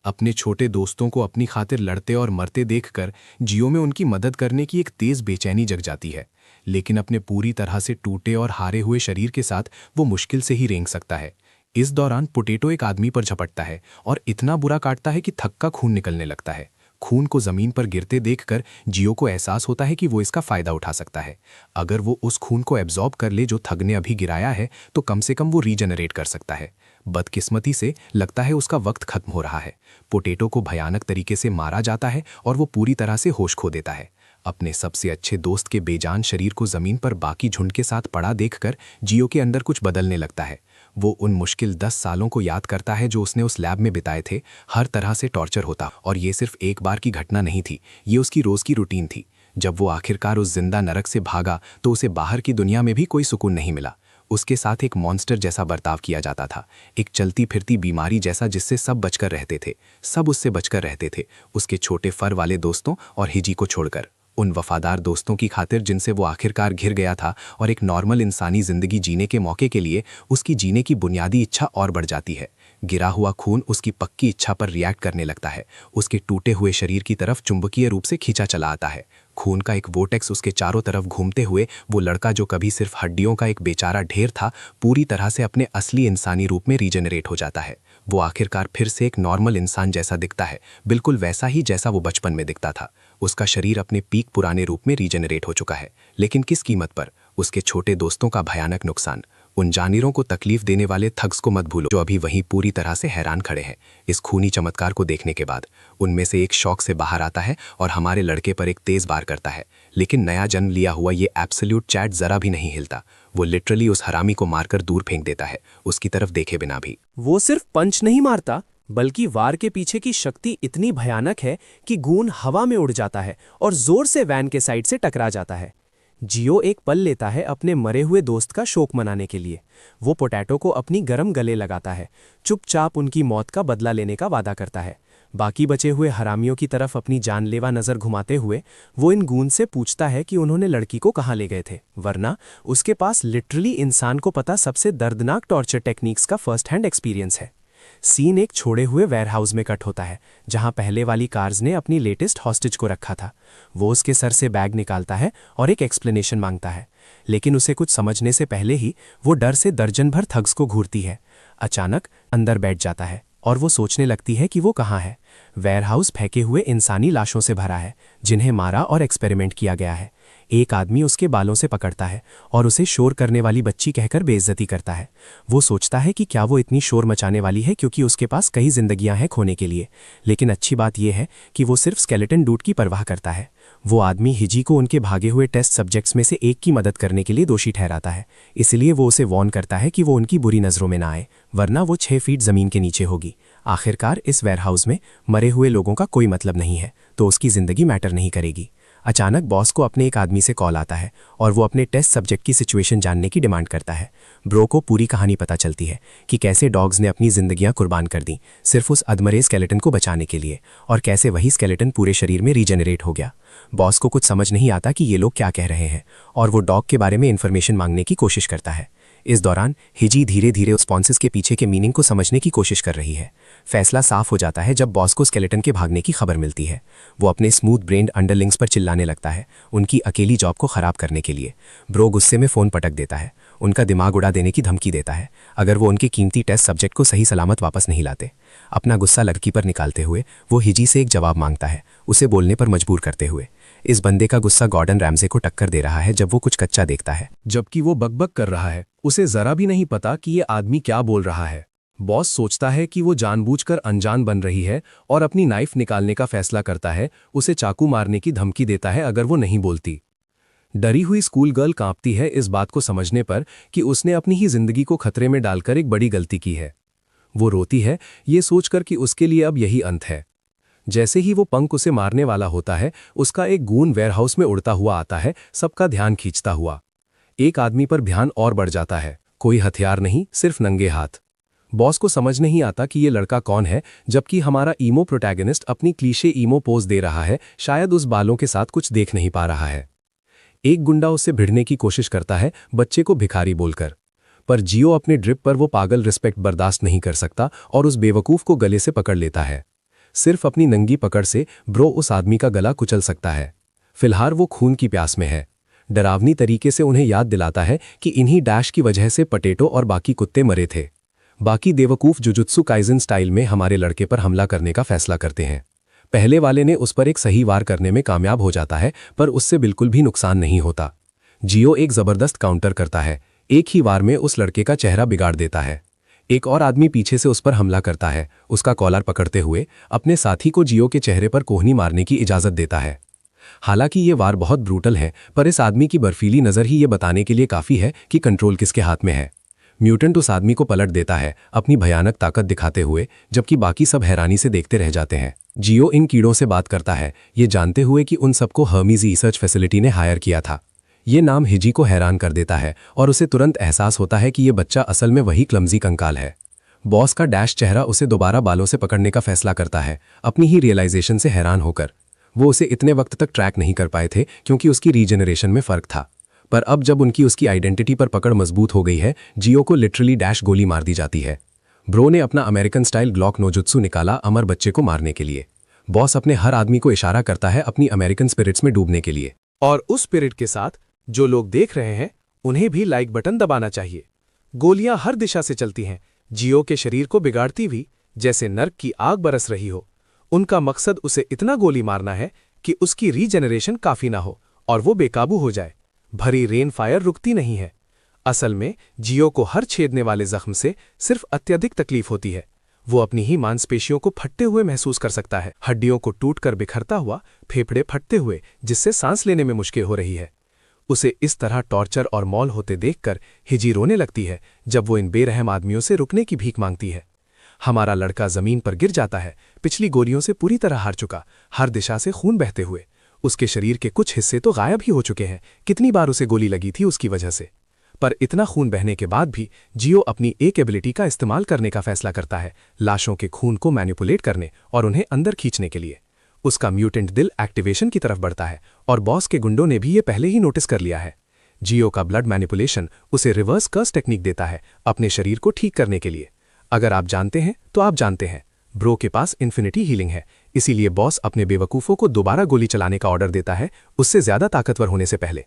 अपने छोटे दोस्तों को अपनी खातिर लड़ते और मरते देखकर जियो में उनकी मदद करने की एक तेज बेचैनी जग जाती है, लेकिन अपने पूरी तरह से टूटे और हारे हुए शरीर के साथ वो मुश्किल से ही रेंग सकता है। इस दौरान पोटैटो एक आदमी पर झपटता है और इतना बुरा काटता है कि थक का खून निकलने लगता है। खून को जमीन पर गिरते देखकर जियो को एहसास होता है कि वो इसका फायदा उठा सकता है। अगर वो उस खून को एब्जॉर्ब कर ले जो थग ने अभी गिराया है तो कम से कम वो रीजनरेट कर सकता है। बदकिस्मती से लगता है उसका वक्त खत्म हो रहा है। पोटैटो को भयानक तरीके से मारा जाता है और वो पूरी तरह से होश खो देता है। अपने सबसे अच्छे दोस्त के बेजान शरीर को जमीन पर बाकी झुंड के साथ पड़ा देखकर जियो के अंदर कुछ बदलने लगता है। वो उन मुश्किल 10 सालों को याद करता है जो उसने उस लैब में बिताए थे। हर तरह से टॉर्चर होता और ये सिर्फ एक बार की घटना नहीं थी, ये उसकी रोज की रूटीन थी। जब वो आखिरकार उस जिंदा नरक से भागा तो उसे बाहर की दुनिया में भी कोई सुकून नहीं मिला। उसके साथ एक मॉन्स्टर जैसा बर्ताव किया जाता था, एक चलती फिरती बीमारी जैसा जिससे सब बचकर रहते थे। सब उससे बचकर रहते थे, उसके छोटे फर वाले दोस्तों और हिजी को छोड़कर। उन वफादार दोस्तों की खातिर जिनसे वो आखिरकार घिर गया था और एक नॉर्मल इंसानी जिंदगी जीने के मौके के लिए उसकी जीने की बुनियादी इच्छा और बढ़ जाती है। गिरा हुआ खून उसकी पक्की इच्छा पर रिएक्ट करने लगता है, उसके टूटे हुए शरीर की तरफ चुंबकीय रूप से खींचा चला आता है। खून का एक वोटेक्स उसके चारों तरफ घूमते हुए वो लड़का जो कभी सिर्फ हड्डियों का एक बेचारा ढेर था, पूरी तरह से अपने असली इंसानी रूप में रीजनरेट हो जाता है। वो आखिरकार फिर से एक नॉर्मल इंसान जैसा दिखता है, बिल्कुल वैसा ही जैसा वो बचपन में दिखता था। उसका शरीर अपने पीक पुराने रूप में रीजेनरेट हो चुका है, लेकिन किस कीमत पर? उसके छोटे दोस्तों का भयानक नुकसान। उन जानिरों को तकलीफ देने वाले थग्स को मत भूलो, जो अभी वहीं पूरी तरह से हैरान खड़े हैं इस खूनी चमत्कार को देखने के बाद। उनमें से एक शौक से बाहर आता है और हमारे लड़के पर एक तेज वार करता है, लेकिन नया जन्म लिया हुआ ये एब्सोल्यूट चैट जरा भी नहीं हिलता। वो लिटरली उस हरामी को मारकर दूर फेंक देता है, उसकी तरफ देखे बिना भी। वो सिर्फ पंच नहीं मारता, बल्कि वार के पीछे की शक्ति इतनी भयानक है कि गून हवा में उड़ जाता है और जोर से वैन के साइड से टकरा जाता है। जियो एक पल लेता है अपने मरे हुए दोस्त का शोक मनाने के लिए। वो पोटैटो को अपनी गरम गले लगाता है, चुपचाप उनकी मौत का बदला लेने का वादा करता है। बाकी बचे हुए हरामियों की तरफ अपनी जानलेवा नज़र घुमाते हुए वो इन गूंज से पूछता है कि उन्होंने लड़की को कहाँ ले गए थे, वरना उसके पास लिटरली इंसान को पता सबसे दर्दनाक टॉर्चर टेक्निक्स का फर्स्ट हैंड एक्सपीरियंस है। सीन एक छोड़े हुए वेयरहाउस में कट होता है, जहां पहले वाली कार्स ने अपनी लेटेस्ट हॉस्टेज को रखा था। वो उसके सर से बैग निकालता है और एक एक्सप्लेनेशन मांगता है, लेकिन उसे कुछ समझने से पहले ही वो डर से दर्जन भर थग्स को घूरती है। अचानक अंदर बैठ जाता है और वो सोचने लगती है कि वो कहाँ है। वेयरहाउस फेंके हुए इंसानी लाशों से भरा है, जिन्हें मारा और एक्सपेरिमेंट किया गया है। एक आदमी उसके बालों से पकड़ता है और उसे शोर करने वाली बच्ची कहकर बेइज्जती करता है। वो सोचता है कि क्या वो इतनी शोर मचाने वाली है क्योंकि उसके पास कई जिंदगियां हैं खोने के लिए, लेकिन अच्छी बात यह है कि वो सिर्फ स्केलेटन डूड की परवाह करता है। वो आदमी हिजी को उनके भागे हुए टेस्ट सब्जेक्ट्स में से एक की मदद करने के लिए दोषी ठहराता है, इसलिए वो उसे वॉर्न करता है कि वो उनकी बुरी नज़रों में ना आए, वरना वो 6 फीट ज़मीन के नीचे होगी। आखिरकार इस वेयरहाउस में मरे हुए लोगों का कोई मतलब नहीं है, तो उसकी ज़िंदगी मैटर नहीं करेगी। अचानक बॉस को अपने एक आदमी से कॉल आता है और वो अपने टेस्ट सब्जेक्ट की सिचुएशन जानने की डिमांड करता है। ब्रो को पूरी कहानी पता चलती है कि कैसे डॉग्स ने अपनी जिंदगियां कुर्बान कर दी सिर्फ उस अधमरे स्केलेटन को बचाने के लिए, और कैसे वही स्केलेटन पूरे शरीर में रीजेनरेट हो गया। बॉस को कुछ समझ नहीं आता कि ये लोग क्या कह रहे हैं और वो डॉग के बारे में इन्फॉर्मेशन मांगने की कोशिश करता है। इस दौरान हिजी धीरे धीरे उस स्पॉन्सेस के पीछे के मीनिंग को समझने की कोशिश कर रही है। फैसला साफ हो जाता है जब बॉस को स्केलेटन के भागने की खबर मिलती है। वो अपने स्मूथ ब्रेन्ड अंडरलिंग्स पर चिल्लाने लगता है, उनकी अकेली जॉब को खराब करने के लिए। ब्रो गुस्से में फ़ोन पटक देता है, उनका दिमाग उड़ा देने की धमकी देता है अगर वो उनके कीमती टेस्ट सब्जेक्ट को सही सलामत वापस नहीं लाते। अपना गुस्सा लड़की पर निकालते हुए वो हिजी से एक जवाब मांगता है, उसे बोलने पर मजबूर करते हुए। इस बंदे का गुस्सा गॉर्डन रैमजे को टक्कर दे रहा है जब वो कुछ कच्चा देखता है। जबकि वो बकबक कर रहा है, उसे जरा भी नहीं पता कि ये आदमी क्या बोल रहा है। बॉस सोचता है कि वो जानबूझकर अनजान बन रही है और अपनी नाइफ निकालने का फैसला करता है, उसे चाकू मारने की धमकी देता है अगर वो नहीं बोलती। डरी हुई स्कूल गर्ल कांपती है इस बात को समझने पर कि उसने अपनी ही जिंदगी को खतरे में डालकर एक बड़ी गलती की है। वो रोती है ये सोचकर कि उसके लिए अब यही अंत है। जैसे ही वो पंख उसे मारने वाला होता है, उसका एक गून वेयरहाउस में उड़ता हुआ आता है, सबका ध्यान खींचता हुआ। एक आदमी पर ध्यान और बढ़ जाता है, कोई हथियार नहीं, सिर्फ नंगे हाथ। बॉस को समझ नहीं आता कि ये लड़का कौन है, जबकि हमारा ईमो प्रोटैगनिस्ट अपनी क्लीशे ईमो पोज दे रहा है, शायद उस बालों के साथ कुछ देख नहीं पा रहा है। एक गुंडा उससे भिड़ने की कोशिश करता है, बच्चे को भिखारी बोलकर, पर जियो अपने ड्रिप पर वो पागल रिस्पेक्ट बर्दाश्त नहीं कर सकता और उस बेवकूफ को गले से पकड़ लेता है। सिर्फ अपनी नंगी पकड़ से ब्रो उस आदमी का गला कुचल सकता है। फिलहाल वो खून की प्यास में है। डरावनी तरीके से उन्हें याद दिलाता है कि इन्हीं डैश की वजह से पटेटो और बाकी कुत्ते मरे थे। बाकी बेवकूफ जुजुत्सु काइजन स्टाइल में हमारे लड़के पर हमला करने का फैसला करते हैं। पहले वाले ने उस पर एक सही वार करने में कामयाब हो जाता है, पर उससे बिल्कुल भी नुकसान नहीं होता। जियो एक जबरदस्त काउंटर करता है, एक ही वार में उस लड़के का चेहरा बिगाड़ देता है। एक और आदमी पीछे से उस पर हमला करता है, उसका कॉलर पकड़ते हुए अपने साथी को जियो के चेहरे पर कोहनी मारने की इजाजत देता है। हालांकि ये वार बहुत ब्रूटल है, पर इस आदमी की बर्फीली नज़र ही ये बताने के लिए काफ़ी है कि कंट्रोल किसके हाथ में है। म्यूटेंट उस आदमी को पलट देता है, अपनी भयानक ताकत दिखाते हुए, जबकि बाकी सब हैरानी से देखते रह जाते हैं। जियो इन कीड़ों से बात करता है, ये जानते हुए कि उन सबको हर्मीज रिसर्च फैसिलिटी ने हायर किया था। ये नाम हिजी को हैरान कर देता है और उसे तुरंत एहसास होता है कि ये बच्चा असल में वही क्लमजी कंकाल है। बॉस का डैश चेहरा उसे दोबारा बालों से पकड़ने का फैसला करता है, अपनी ही रियलाइजेशन से हैरान होकर। वो उसे इतने वक्त तक ट्रैक नहीं कर पाए थे क्योंकि उसकी रीजनरेशन में फर्क था, पर अब जब उनकी उसकी आइडेंटिटी पर पकड़ मजबूत हो गई है, जियो को लिटरली डैश गोली मार दी जाती है। ब्रो ने अपना अमेरिकन स्टाइल ग्लॉक नोजुत्सु निकाला अमर बच्चे को मारने के लिए। बॉस अपने हर आदमी को इशारा करता है अपनी अमेरिकन स्पिरिट्स में डूबने के लिए, और उस स्पिरिट के साथ जो लोग देख रहे हैं उन्हें भी लाइक बटन दबाना चाहिए। गोलियां हर दिशा से चलती हैं, जियो के शरीर को बिगाड़ती हुई, जैसे नर्क की आग बरस रही हो। उनका मकसद उसे इतना गोली मारना है कि उसकी रीजेनरेशन काफी ना हो और वो बेकाबू हो जाए। भरी रेन फायर रुकती नहीं है। असल में जियो को हर छेदने वाले जख्म से सिर्फ अत्यधिक तकलीफ होती है। वो अपनी ही मांसपेशियों को फटते हुए महसूस कर सकता है, हड्डियों को टूटकर बिखरता हुआ, फेफड़े फटते हुए, जिससे सांस लेने में मुश्किल हो रही है। उसे इस तरह टॉर्चर और मौल होते देखकर हिजी रोने लगती है जब वो इन बेरहम आदमियों से रुकने की भीख मांगती है। हमारा लड़का जमीन पर गिर जाता है, पिछली गोलियों से पूरी तरह हार चुका, हर दिशा से खून बहते हुए। उसके शरीर के कुछ हिस्से तो गायब ही हो चुके हैं। कितनी बार उसे गोली लगी थी उसकी वजह से। पर इतना खून बहने के बाद भी जियो अपनी एक एबिलिटी का इस्तेमाल करने का फैसला करता है, लाशों के खून को मैनिपुलेट करने और उन्हें अंदर खींचने के लिए। उसका म्यूटेंट दिल एक्टिवेशन की तरफ बढ़ता है और बॉस के गुंडों ने भी ये पहले ही नोटिस कर लिया है। जियो का ब्लड मैनिपुलेशन उसे रिवर्स कर्स टेक्निक देता है अपने शरीर को ठीक करने के लिए। अगर आप जानते हैं तो आप जानते हैं, ब्रो के पास इन्फिनिटी हीलिंग है, इसीलिए बॉस अपने बेवकूफ़ों को दोबारा गोली चलाने का ऑर्डर देता है उससे ज्यादा ताकतवर होने से पहले।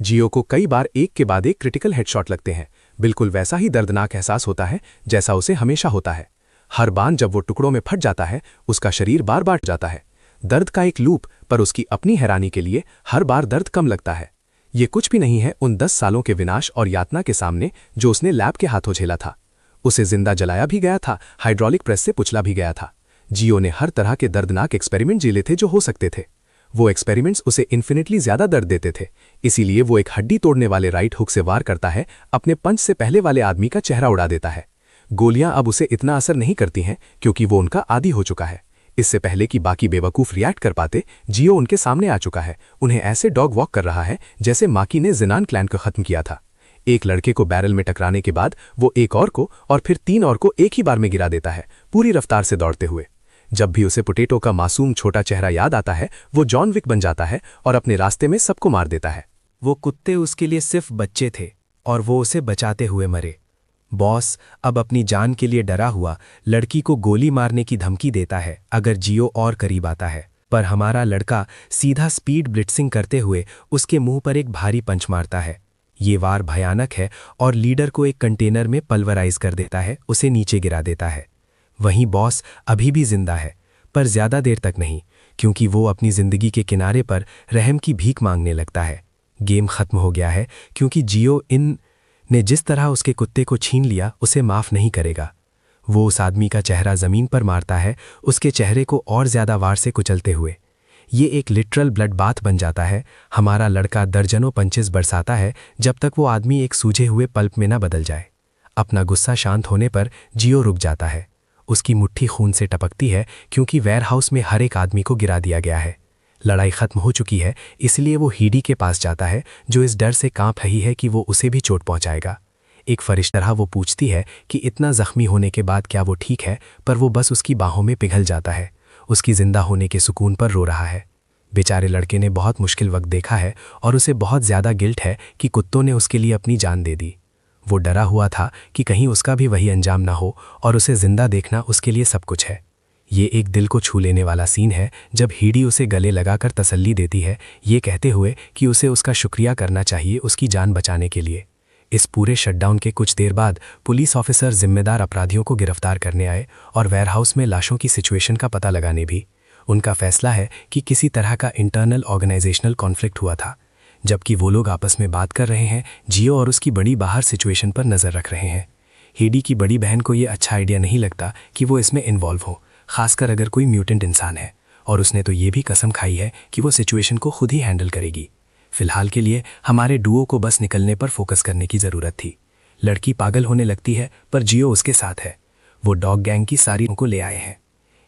जियो को कई बार एक के बाद एक क्रिटिकल हेडशॉट लगते हैं। बिल्कुल वैसा ही दर्दनाक एहसास होता है जैसा उसे हमेशा होता है। हर बार जब वो टुकड़ों में फट जाता है उसका शरीर बार बार जाता है। दर्द का एक लूप, पर उसकी अपनी हैरानी के लिए हर बार दर्द कम लगता है। ये कुछ भी नहीं है उन 10 सालों के विनाश और यातना के सामने जो उसने लैब के हाथों झेला था। उसे जिंदा जलाया भी गया था, हाइड्रोलिक प्रेस से कुचला भी गया था। जियो ने हर तरह के दर्दनाक एक्सपेरिमेंट झेले थे जो हो सकते थे। वो एक्सपेरिमेंट्स उसे इन्फिनिटली ज्यादा दर्द देते थे, इसीलिए वो एक हड्डी तोड़ने वाले राइट हुक से वार करता है, अपने पंच से पहले वाले आदमी का चेहरा उड़ा देता है। गोलियां अब उसे इतना असर नहीं करती हैं क्योंकि वो उनका आदी हो चुका है। इससे पहले कि बाकी बेवकूफ रिएक्ट कर पाते, जियो उनके सामने आ चुका है, उन्हें ऐसे डॉग वॉक कर रहा है जैसे माकी ने जिनान क्लैन को खत्म किया था। एक लड़के को बैरल में टकराने के बाद वो एक और को और फिर 3 और को एक ही बार में गिरा देता है, पूरी रफ्तार से दौड़ते हुए। जब भी उसे पोटैटो का मासूम छोटा चेहरा याद आता है, वो जॉन विक बन जाता है और अपने रास्ते में सबको मार देता है। वो कुत्ते उसके लिए सिर्फ बच्चे थे और वो उसे बचाते हुए मरे। बॉस अब अपनी जान के लिए डरा हुआ लड़की को गोली मारने की धमकी देता है अगर जियो और करीब आता है, पर हमारा लड़का सीधा स्पीड ब्लिट्सिंग करते हुए उसके मुंह पर एक भारी पंच मारता है। ये वार भयानक है और लीडर को एक कंटेनर में पल्वराइज कर देता है, उसे नीचे गिरा देता है। वहीं बॉस अभी भी जिंदा है, पर ज्यादा देर तक नहीं, क्योंकि वो अपनी जिंदगी के किनारे पर रहम की भीख मांगने लगता है। गेम खत्म हो गया है क्योंकि जियो इन ने जिस तरह उसके कुत्ते को छीन लिया उसे माफ नहीं करेगा। वो उस आदमी का चेहरा जमीन पर मारता है, उसके चेहरे को और ज्यादा वार से कुचलते हुए। ये एक लिटरल ब्लड बाथ बन जाता है। हमारा लड़का दर्जनों पंचेस बरसाता है जब तक वो आदमी एक सूझे हुए पल्प में न बदल जाए। अपना गुस्सा शांत होने पर जियो रुक जाता है। उसकी मुट्ठी खून से टपकती है क्योंकि वेयरहाउस में हर एक आदमी को गिरा दिया गया है। लड़ाई खत्म हो चुकी है, इसलिए वो हीडी के पास जाता है जो इस डर से कांप रही है कि वो उसे भी चोट पहुंचाएगा। एक फरिश्ता वो पूछती है कि इतना जख्मी होने के बाद क्या वो ठीक है, पर वो बस उसकी बाहों में पिघल जाता है। उसकी जिंदा होने के सुकून पर रो रहा है। बेचारे लड़के ने बहुत मुश्किल वक्त देखा है और उसे बहुत ज्यादा गिल्ट है कि कुत्तों ने उसके लिए अपनी जान दे दी। वो डरा हुआ था कि कहीं उसका भी वही अंजाम ना हो और उसे जिंदा देखना उसके लिए सब कुछ है। ये एक दिल को छू लेने वाला सीन है जब हीडी उसे गले लगाकर तसल्ली देती है, ये कहते हुए कि उसे उसका शुक्रिया करना चाहिए उसकी जान बचाने के लिए। इस पूरे शटडाउन के कुछ देर बाद पुलिस ऑफिसर जिम्मेदार अपराधियों को गिरफ्तार करने आए और वेयरहाउस में लाशों की सिचुएशन का पता लगाने भी। उनका फैसला है कि किसी तरह का इंटरनल ऑर्गेनाइजेशनल कॉन्फ्लिक्ट हुआ था। जबकि वो लोग आपस में बात कर रहे हैं, जियो और उसकी बड़ी बाहर सिचुएशन पर नज़र रख रहे हैं। हीडी की बड़ी बहन को ये अच्छा आइडिया नहीं लगता कि वो इसमें इन्वॉल्व हो, खासकर अगर कोई म्यूटेंट इंसान है, और उसने तो ये भी कसम खाई है कि वो सिचुएशन को खुद ही हैंडल करेगी। फिलहाल के लिए हमारे डुओ को बस निकलने पर फोकस करने की ज़रूरत थी। लड़की पागल होने लगती है पर जियो उसके साथ है। वो डॉग गैंग की सारी को ले आए हैं।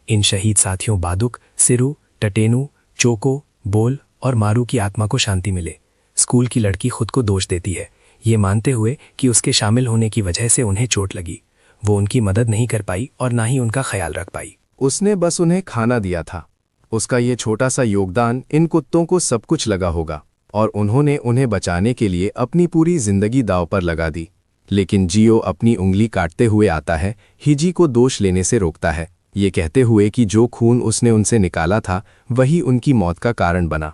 इन शहीद साथियों बादुक, सिरु, टटेनू, चोको, बोल और मारू की आत्मा को शांति मिले। स्कूल की लड़की खुद को दोष देती है, ये मानते हुए कि उसके शामिल होने की वजह से उन्हें चोट लगी। वो उनकी मदद नहीं कर पाई और ना ही उनका ख्याल रख पाई। उसने बस उन्हें खाना दिया था। उसका ये छोटा सा योगदान इन कुत्तों को सब कुछ लगा होगा और उन्होंने उन्हें बचाने के लिए अपनी पूरी जिंदगी दांव पर लगा दी। लेकिन जियो अपनी उंगली काटते हुए आता है, हिजी को दोष लेने से रोकता है, ये कहते हुए कि जो खून उसने उनसे निकाला था वही उनकी मौत का कारण बना।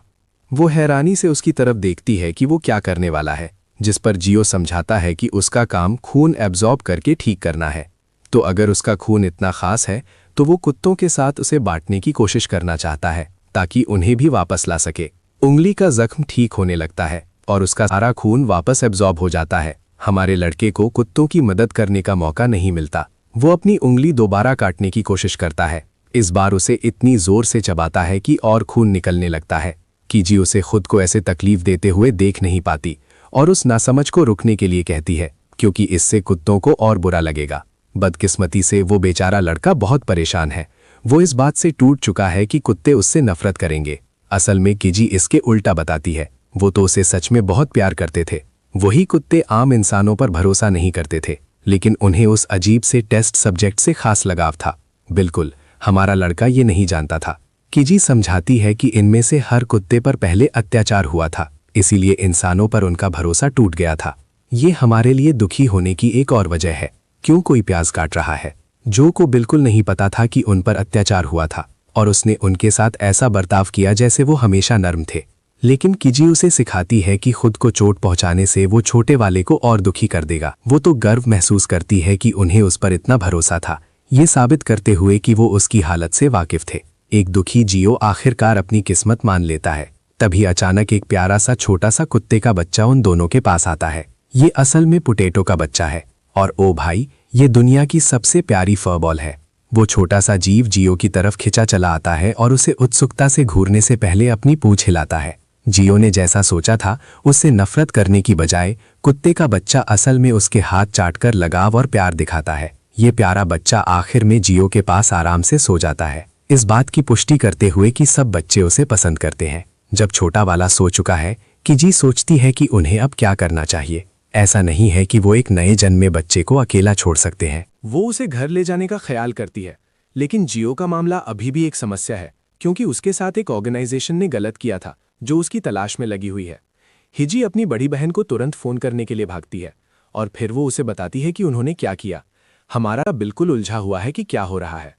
वो हैरानी से उसकी तरफ देखती है कि वो क्या करने वाला है, जिस पर जियो समझाता है कि उसका काम खून एब्जॉर्ब करके ठीक करना है। तो अगर उसका खून इतना खास है तो वो कुत्तों के साथ उसे बांटने की कोशिश करना चाहता है ताकि उन्हें भी वापस ला सके। उंगली का जख्म ठीक होने लगता है और उसका सारा खून वापस एब्जॉर्ब हो जाता है। हमारे लड़के को कुत्तों की मदद करने का मौका नहीं मिलता। वो अपनी उंगली दोबारा काटने की कोशिश करता है। इस बार उसे इतनी जोर से चबाता है कि और खून निकलने लगता है। कीजी उसे खुद को ऐसे तकलीफ देते हुए देख नहीं पाती और उस नासमझ को रुकने के लिए कहती है, क्योंकि इससे कुत्तों को और बुरा लगेगा। बदकिस्मती से वो बेचारा लड़का बहुत परेशान है। वो इस बात से टूट चुका है कि कुत्ते उससे नफरत करेंगे। असल में कीजी इसके उल्टा बताती है। वो तो उसे सच में बहुत प्यार करते थे। वही कुत्ते आम इंसानों पर भरोसा नहीं करते थे, लेकिन उन्हें उस अजीब से टेस्ट सब्जेक्ट से खास लगाव था। बिल्कुल, हमारा लड़का ये नहीं जानता था। कीजी समझाती है कि इनमें से हर कुत्ते पर पहले अत्याचार हुआ था, इसीलिए इंसानों पर उनका भरोसा टूट गया था। ये हमारे लिए दुखी होने की एक और वजह है। क्यों कोई प्याज काट रहा है? जो को बिल्कुल नहीं पता था कि उन पर अत्याचार हुआ था और उसने उनके साथ ऐसा बर्ताव किया जैसे वो हमेशा नर्म थे। लेकिन कीजी उसे सिखाती है कि खुद को चोट पहुंचाने से वो छोटे वाले को और दुखी कर देगा। वो तो गर्व महसूस करती है कि उन्हें उस पर इतना भरोसा था, ये साबित करते हुए कि वो उसकी हालत से वाकिफ थे। एक दुखी जियो आखिरकार अपनी किस्मत मान लेता है। तभी अचानक एक प्यारा सा छोटा सा कुत्ते का बच्चा उन दोनों के पास आता है। ये असल में पोटैटो का बच्चा है और ओ भाई, ये दुनिया की सबसे प्यारी फरबॉल है। वो छोटा सा जीव जियो की तरफ खिंचा चला आता है और उसे उत्सुकता से घूरने से पहले अपनी पूंछ हिलाता है। जियो ने जैसा सोचा था, उससे नफरत करने की बजाय कुत्ते का बच्चा असल में उसके हाथ चाटकर लगाव और प्यार दिखाता है। ये प्यारा बच्चा आखिर में जियो के पास आराम से सो जाता है, इस बात की पुष्टि करते हुए कि सब बच्चे उसे पसंद करते हैं। जब छोटा वाला सो चुका है, कीजी सोचती है कि उन्हें अब क्या करना चाहिए। ऐसा नहीं है कि वो एक नए जन्मे बच्चे को अकेला छोड़ सकते हैं। वो उसे घर ले जाने का ख्याल करती है, लेकिन जियो का मामला अभी भी एक समस्या है, क्योंकि उसके साथ एक ऑर्गेनाइजेशन ने गलत किया था जो उसकी तलाश में लगी हुई है। हिजी अपनी बड़ी बहन को तुरंत फोन करने के लिए भागती है और फिर वो उसे बताती है कि उन्होंने क्या किया। हमारा बिल्कुल उलझा हुआ है कि क्या हो रहा है।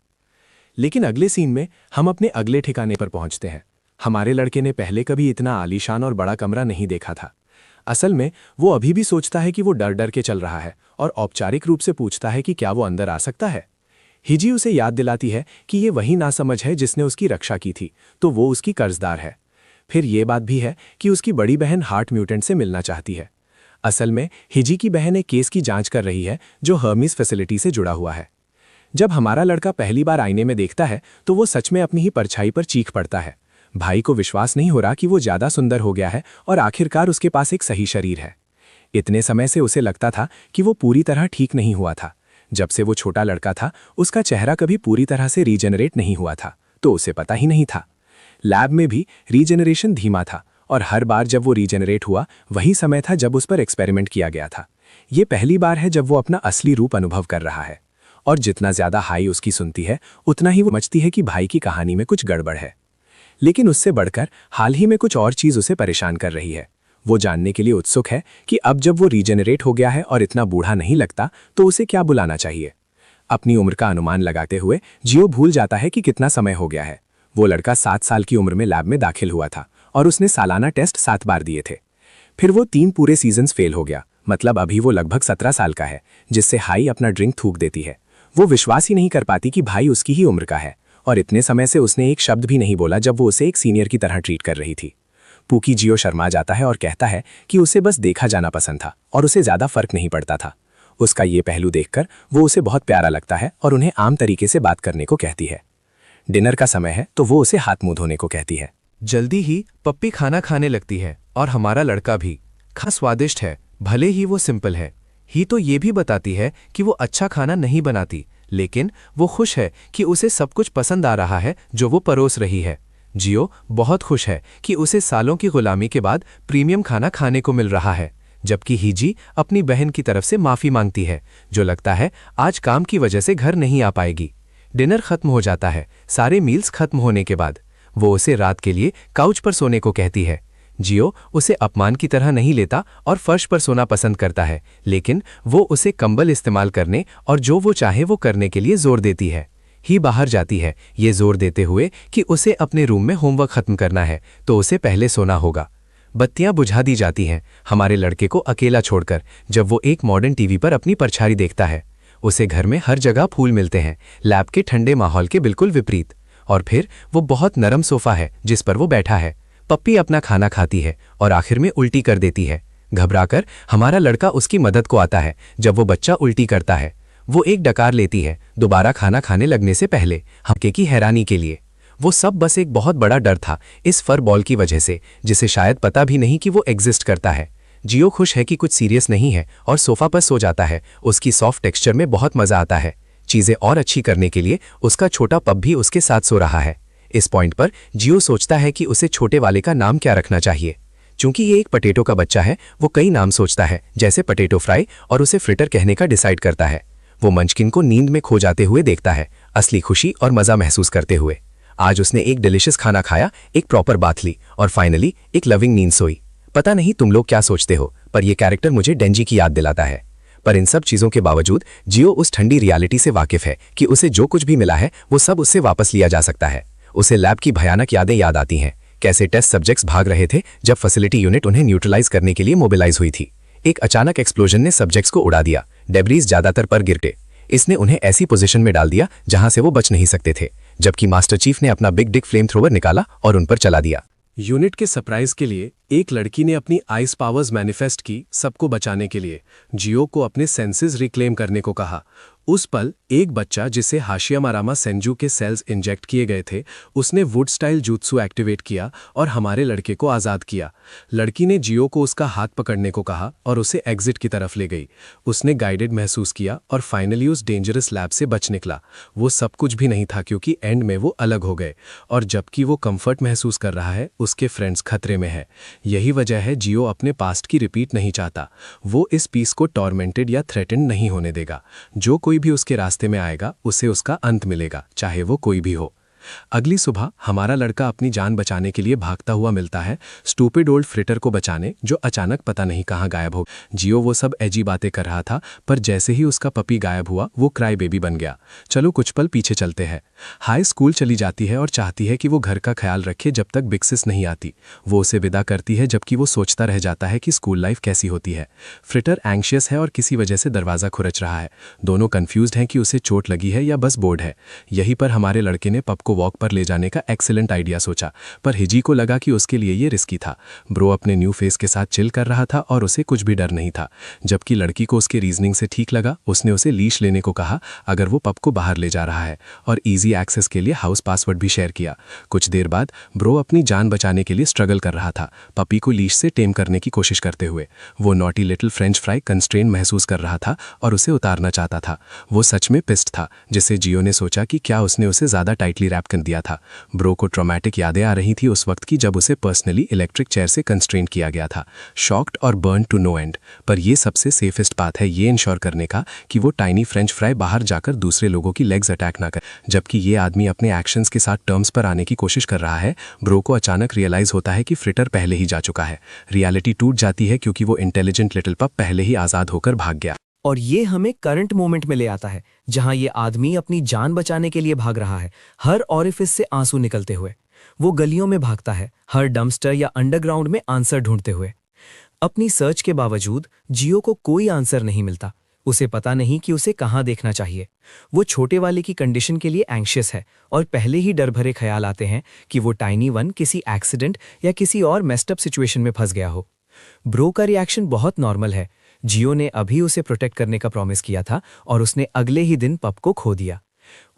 लेकिन अगले सीन में हम अपने अगले ठिकाने पर पहुंचते हैं। हमारे लड़के ने पहले कभी इतना आलीशान और बड़ा कमरा नहीं देखा था। असल में वो अभी भी सोचता है कि वो डर डर के चल रहा है और औपचारिक रूप से पूछता है कि क्या वो अंदर आ सकता है। हिजी उसे याद दिलाती है कि ये वही नासमझ है जिसने उसकी रक्षा की थी, तो वो उसकी कर्जदार है। फिर ये बात भी है कि उसकी बड़ी बहन हार्ट म्यूटेंट से मिलना चाहती है। असल में हिजी की बहन एक केस की जांच कर रही है जो हर्मीज फैसिलिटी से जुड़ा हुआ है। जब हमारा लड़का पहली बार आईने में देखता है तो वो सच में अपनी ही परछाई पर चीख पड़ता है। भाई को विश्वास नहीं हो रहा कि वो ज्यादा सुंदर हो गया है और आखिरकार उसके पास एक सही शरीर है। इतने समय से उसे लगता था कि वो पूरी तरह ठीक नहीं हुआ था। जब से वो छोटा लड़का था, उसका चेहरा कभी पूरी तरह से रीजेनरेट नहीं हुआ था, तो उसे पता ही नहीं था। लैब में भी रीजेनरेशन धीमा था और हर बार जब वो रीजेनरेट हुआ, वही समय था जब उस पर एक्सपेरिमेंट किया गया था। ये पहली बार है जब वो अपना असली रूप अनुभव कर रहा है और जितना ज्यादा हाई उसकी सुनती है, उतना ही वो समझती है कि भाई की कहानी में कुछ गड़बड़ है। लेकिन उससे बढ़कर हाल ही में कुछ और चीज उसे परेशान कर रही है। वो जानने के लिए उत्सुक है कि अब जब वो रीजेनरेट हो गया है और इतना बूढ़ा नहीं लगता, तो उसे क्या बुलाना चाहिए। अपनी उम्र का अनुमान लगाते हुए जियो भूल जाता है कि कितना समय हो गया है। वो लड़का 7 साल की उम्र में लैब में दाखिल हुआ था और उसने सालाना टेस्ट 7 बार दिए थे। फिर वो 3 पूरे सीजन्स फेल हो गया, मतलब अभी वो लगभग 17 साल का है, जिससे हाई अपना ड्रिंक थूक देती है। वो विश्वास ही नहीं कर पाती कि भाई उसकी ही उम्र का है और इतने समय से उसने एक शब्द भी नहीं बोला जब वो उसे एक सीनियर की तरह ट्रीट कर रही थी। पूकी जियो शर्मा जाता है और कहता है कि उसे बस देखा जाना पसंद था और उसे ज्यादा फर्क नहीं पड़ता था। उसका ये पहलू देखकर वो उसे बहुत प्यारा लगता है और उन्हें आम तरीके से बात करने को कहती है। डिनर का समय है तो वो उसे हाथ मुंह धोने को कहती है। जल्दी ही पप्पी खाना खाने लगती है और हमारा लड़का भी। खाना स्वादिष्ट है, भले ही वो सिंपल है। ही तो ये भी बताती है कि वो अच्छा खाना नहीं बनाती, लेकिन वो खुश है कि उसे सब कुछ पसंद आ रहा है जो वो परोस रही है। जियो बहुत खुश है कि उसे सालों की गुलामी के बाद प्रीमियम खाना खाने को मिल रहा है, जबकि हिजी अपनी बहन की तरफ से माफी मांगती है, जो लगता है आज काम की वजह से घर नहीं आ पाएगी। डिनर खत्म हो जाता है। सारे मील्स खत्म होने के बाद वो उसे रात के लिए काउच पर सोने को कहती है। जियो उसे अपमान की तरह नहीं लेता और फर्श पर सोना पसंद करता है, लेकिन वो उसे कंबल इस्तेमाल करने और जो वो चाहे वो करने के लिए जोर देती है। ही बाहर जाती है, ये जोर देते हुए कि उसे अपने रूम में होमवर्क खत्म करना है, तो उसे पहले सोना होगा। बत्तियां बुझा दी जाती हैं हमारे लड़के को अकेला छोड़कर, जब वो एक मॉडर्न टीवी पर अपनी परछाई देखता है। उसे घर में हर जगह फूल मिलते हैं, लैब के ठंडे माहौल के बिल्कुल विपरीत। और फिर वो बहुत नरम सोफा है जिस पर वो बैठा है। पप्पी अपना खाना खाती है और आखिर में उल्टी कर देती है। घबराकर हमारा लड़का उसकी मदद को आता है। जब वो बच्चा उल्टी करता है, वो एक डकार लेती है दोबारा खाना खाने लगने से पहले, हल्के की हैरानी के लिए। वो सब बस एक बहुत बड़ा डर था इस फर बॉल की वजह से, जिसे शायद पता भी नहीं कि वो एग्जिस्ट करता है। जियो खुश है कि कुछ सीरियस नहीं है और सोफा पर सो जाता है। उसकी सॉफ्ट टेक्सचर में बहुत मजा आता है। चीजें और अच्छी करने के लिए उसका छोटा पप भी उसके साथ सो रहा है। इस पॉइंट पर जियो सोचता है कि उसे छोटे वाले का नाम क्या रखना चाहिए। चूंकि ये एक पटेटो का बच्चा है, वो कई नाम सोचता है जैसे पटेटो फ्राई, और उसे फ्रिटर कहने का डिसाइड करता है। वो मंचकिन को नींद में खो जाते हुए देखता है, असली खुशी और मजा महसूस करते हुए। आज उसने एक डिलिशियस खाना खाया, एक प्रॉपर बाथ ली और फाइनली एक लविंग नींद सोई। पता नहीं तुम लोग क्या सोचते हो, पर यह कैरेक्टर मुझे डेंजी की याद दिलाता है। पर इन सब चीजों के बावजूद जियो उस ठंडी रियलिटी से वाकिफ है कि उसे जो कुछ भी मिला है वो सब उससे वापस लिया जा सकता है। उसे लैब की भयानक यादें याद आती हैं, कैसे टेस्ट सब्जेक्ट्स भाग रहे थे जब फैसिलिटी यूनिट उन्हें न्यूट्रलाइज करने के लिए मोबिलाइज हुई थी। एक अचानक एक्सप्लोजन ने सब्जेक्ट्स को उड़ा दिया, डेब्रीज ज्यादातर पर गिरते। इसने उन्हें ऐसी पोजीशन में डाल दिया जहां से वो बच नहीं सकते थे, जबकि मास्टर चीफ ने अपना बिग डिक फ्लेम थ्रोवर निकाला और उन पर चला दिया। यूनिट के सरप्राइज के लिए एक लड़की ने अपनी आइस पावर्स मैनिफेस्ट की सबको बचाने के लिए। जियो को अपने सेंसेस रिक्लेम करने को कहा। उस पल एक बच्चा जिसे हाशियामारामा सेंजू के सेल्स इंजेक्ट किए गए थे, उसने वुड स्टाइल जूत्सु एक्टिवेट किया और हमारे लड़के को आज़ाद किया। लड़की ने जियो को उसका हाथ पकड़ने को कहा और उसे एग्जिट की तरफ ले गई। उसने गाइडेड महसूस किया और फाइनली उस डेंजरस लैब से बच निकला। वो सब कुछ भी नहीं था क्योंकि एंड में वो अलग हो गए, और जबकि वो कंफर्ट महसूस कर रहा है, उसके फ्रेंड्स खतरे में है। यही वजह है जियो अपने पास्ट की रिपीट नहीं चाहता। वो इस पीस को टॉर्मेंटेड या थ्रेटेंड नहीं होने देगा। जो कोई भी उसके रास्ते में आएगा उसे उसका अंत मिलेगा, चाहे वो कोई भी हो। अगली सुबह हमारा लड़का अपनी जान बचाने के लिए भागता हुआ मिलता है स्टूपिड ओल्ड फ्रिटर को बचाने, जो अचानक पता नहीं कहाँ गायब हो। जियो वो सब एजी बातें कर रहा था, पर जैसे ही उसका पपी गायब हुआ वो क्राई बेबी बन गया। चलो कुछ पल पीछे चलते हैं। हाई स्कूल चली जाती है और चाहती है कि वो घर का ख्याल रखे जब तक बिग सिस नहीं आती। वो उसे विदा करती है जबकि वो सोचता रह जाता है कि स्कूल लाइफ कैसी होती है। फ्रिटर एंग्शियस है और किसी वजह से दरवाज़ा खुरच रहा है। दोनों कन्फ्यूज्ड हैं कि उसे चोट लगी है या बस बोर्ड है। यहीं पर हमारे लड़के ने पप को वॉक पर ले जाने का एक्सीलेंट आइडिया सोचा, पर हिजी को लगा कि उसके लिए ये रिस्की था। ब्रो अपने न्यू फेस के साथ चिल कर रहा था और उसे कुछ भी डर नहीं था। जबकि लड़की को उसके रीजनिंग से ठीक लगा, उसने उसे लीश लेने को कहा अगर वो पप को बाहर ले जा रहा है, और इजी एक्सेस के लिए हाउस पासवर्ड भी शेयर किया। कुछ देर बाद ब्रो अपनी जान बचाने के लिए स्ट्रगल कर रहा था, पपी को लीश से टेम करने की कोशिश करते हुए। वो naughty little French fry constrain महसूस कर रहा था और उसे उतारना चाहता था। वो सच में पिस्ट था, जिससे जियो ने सोचा कि क्या उसने उसे ज्यादा टाइटली रैप कर दिया था। ब्रो को ट्रॉमेटिक यादें आ रही थी उस वक्त की जब उसे पर्सनली इलेक्ट्रिक चेयर से कंस्ट्रेन किया गया था। शॉक्ड और बर्न टू नो एंड, पर यह सबसे सेफेस्ट पाथ है ये इंश्योर करने का कि वो टाइनी फ्रेंच फ्राई बाहर जाकर दूसरे लोगों की लेग्स अटैक ना करे। जबकि ये आदमी अपने एक्शंस के साथ टर्म्स पर आने की कोशिश कर रहा है, ब्रो को अचानक रियलाइज होता है कि फ्रिटर पहले ही जा चुका है। रियलिटी टूट जाती है क्योंकि वो इंटेलिजेंट लिटिल पप पहले ही आजाद होकर भाग गया। और ये हमें करंट मोमेंट में ले आता है, जहां ये आदमी अपनी जान बचाने के लिए भाग रहा है, हर ऑरिफिस से आंसू निकलते हुए। वो गलियों में भागता है, हर डंपस्टर या अंडरग्राउंड में आंसर ढूंढते हुए। अपनी सर्च के बावजूद जियो को कोई आंसर नहीं मिलता। उसे पता नहीं कि उसे कहाँ देखना चाहिए। वो छोटे वाले की कंडीशन के लिए एंग्शियस है और पहले ही डर भरे ख्याल आते हैं कि वो टाइनी वन किसी एक्सीडेंट या किसी और मेस्ड अप सिचुएशन में फंस गया हो। ब्रो का रिएक्शन बहुत नॉर्मल है। जियो ने अभी उसे प्रोटेक्ट करने का प्रॉमिस किया था और उसने अगले ही दिन पप को खो दिया।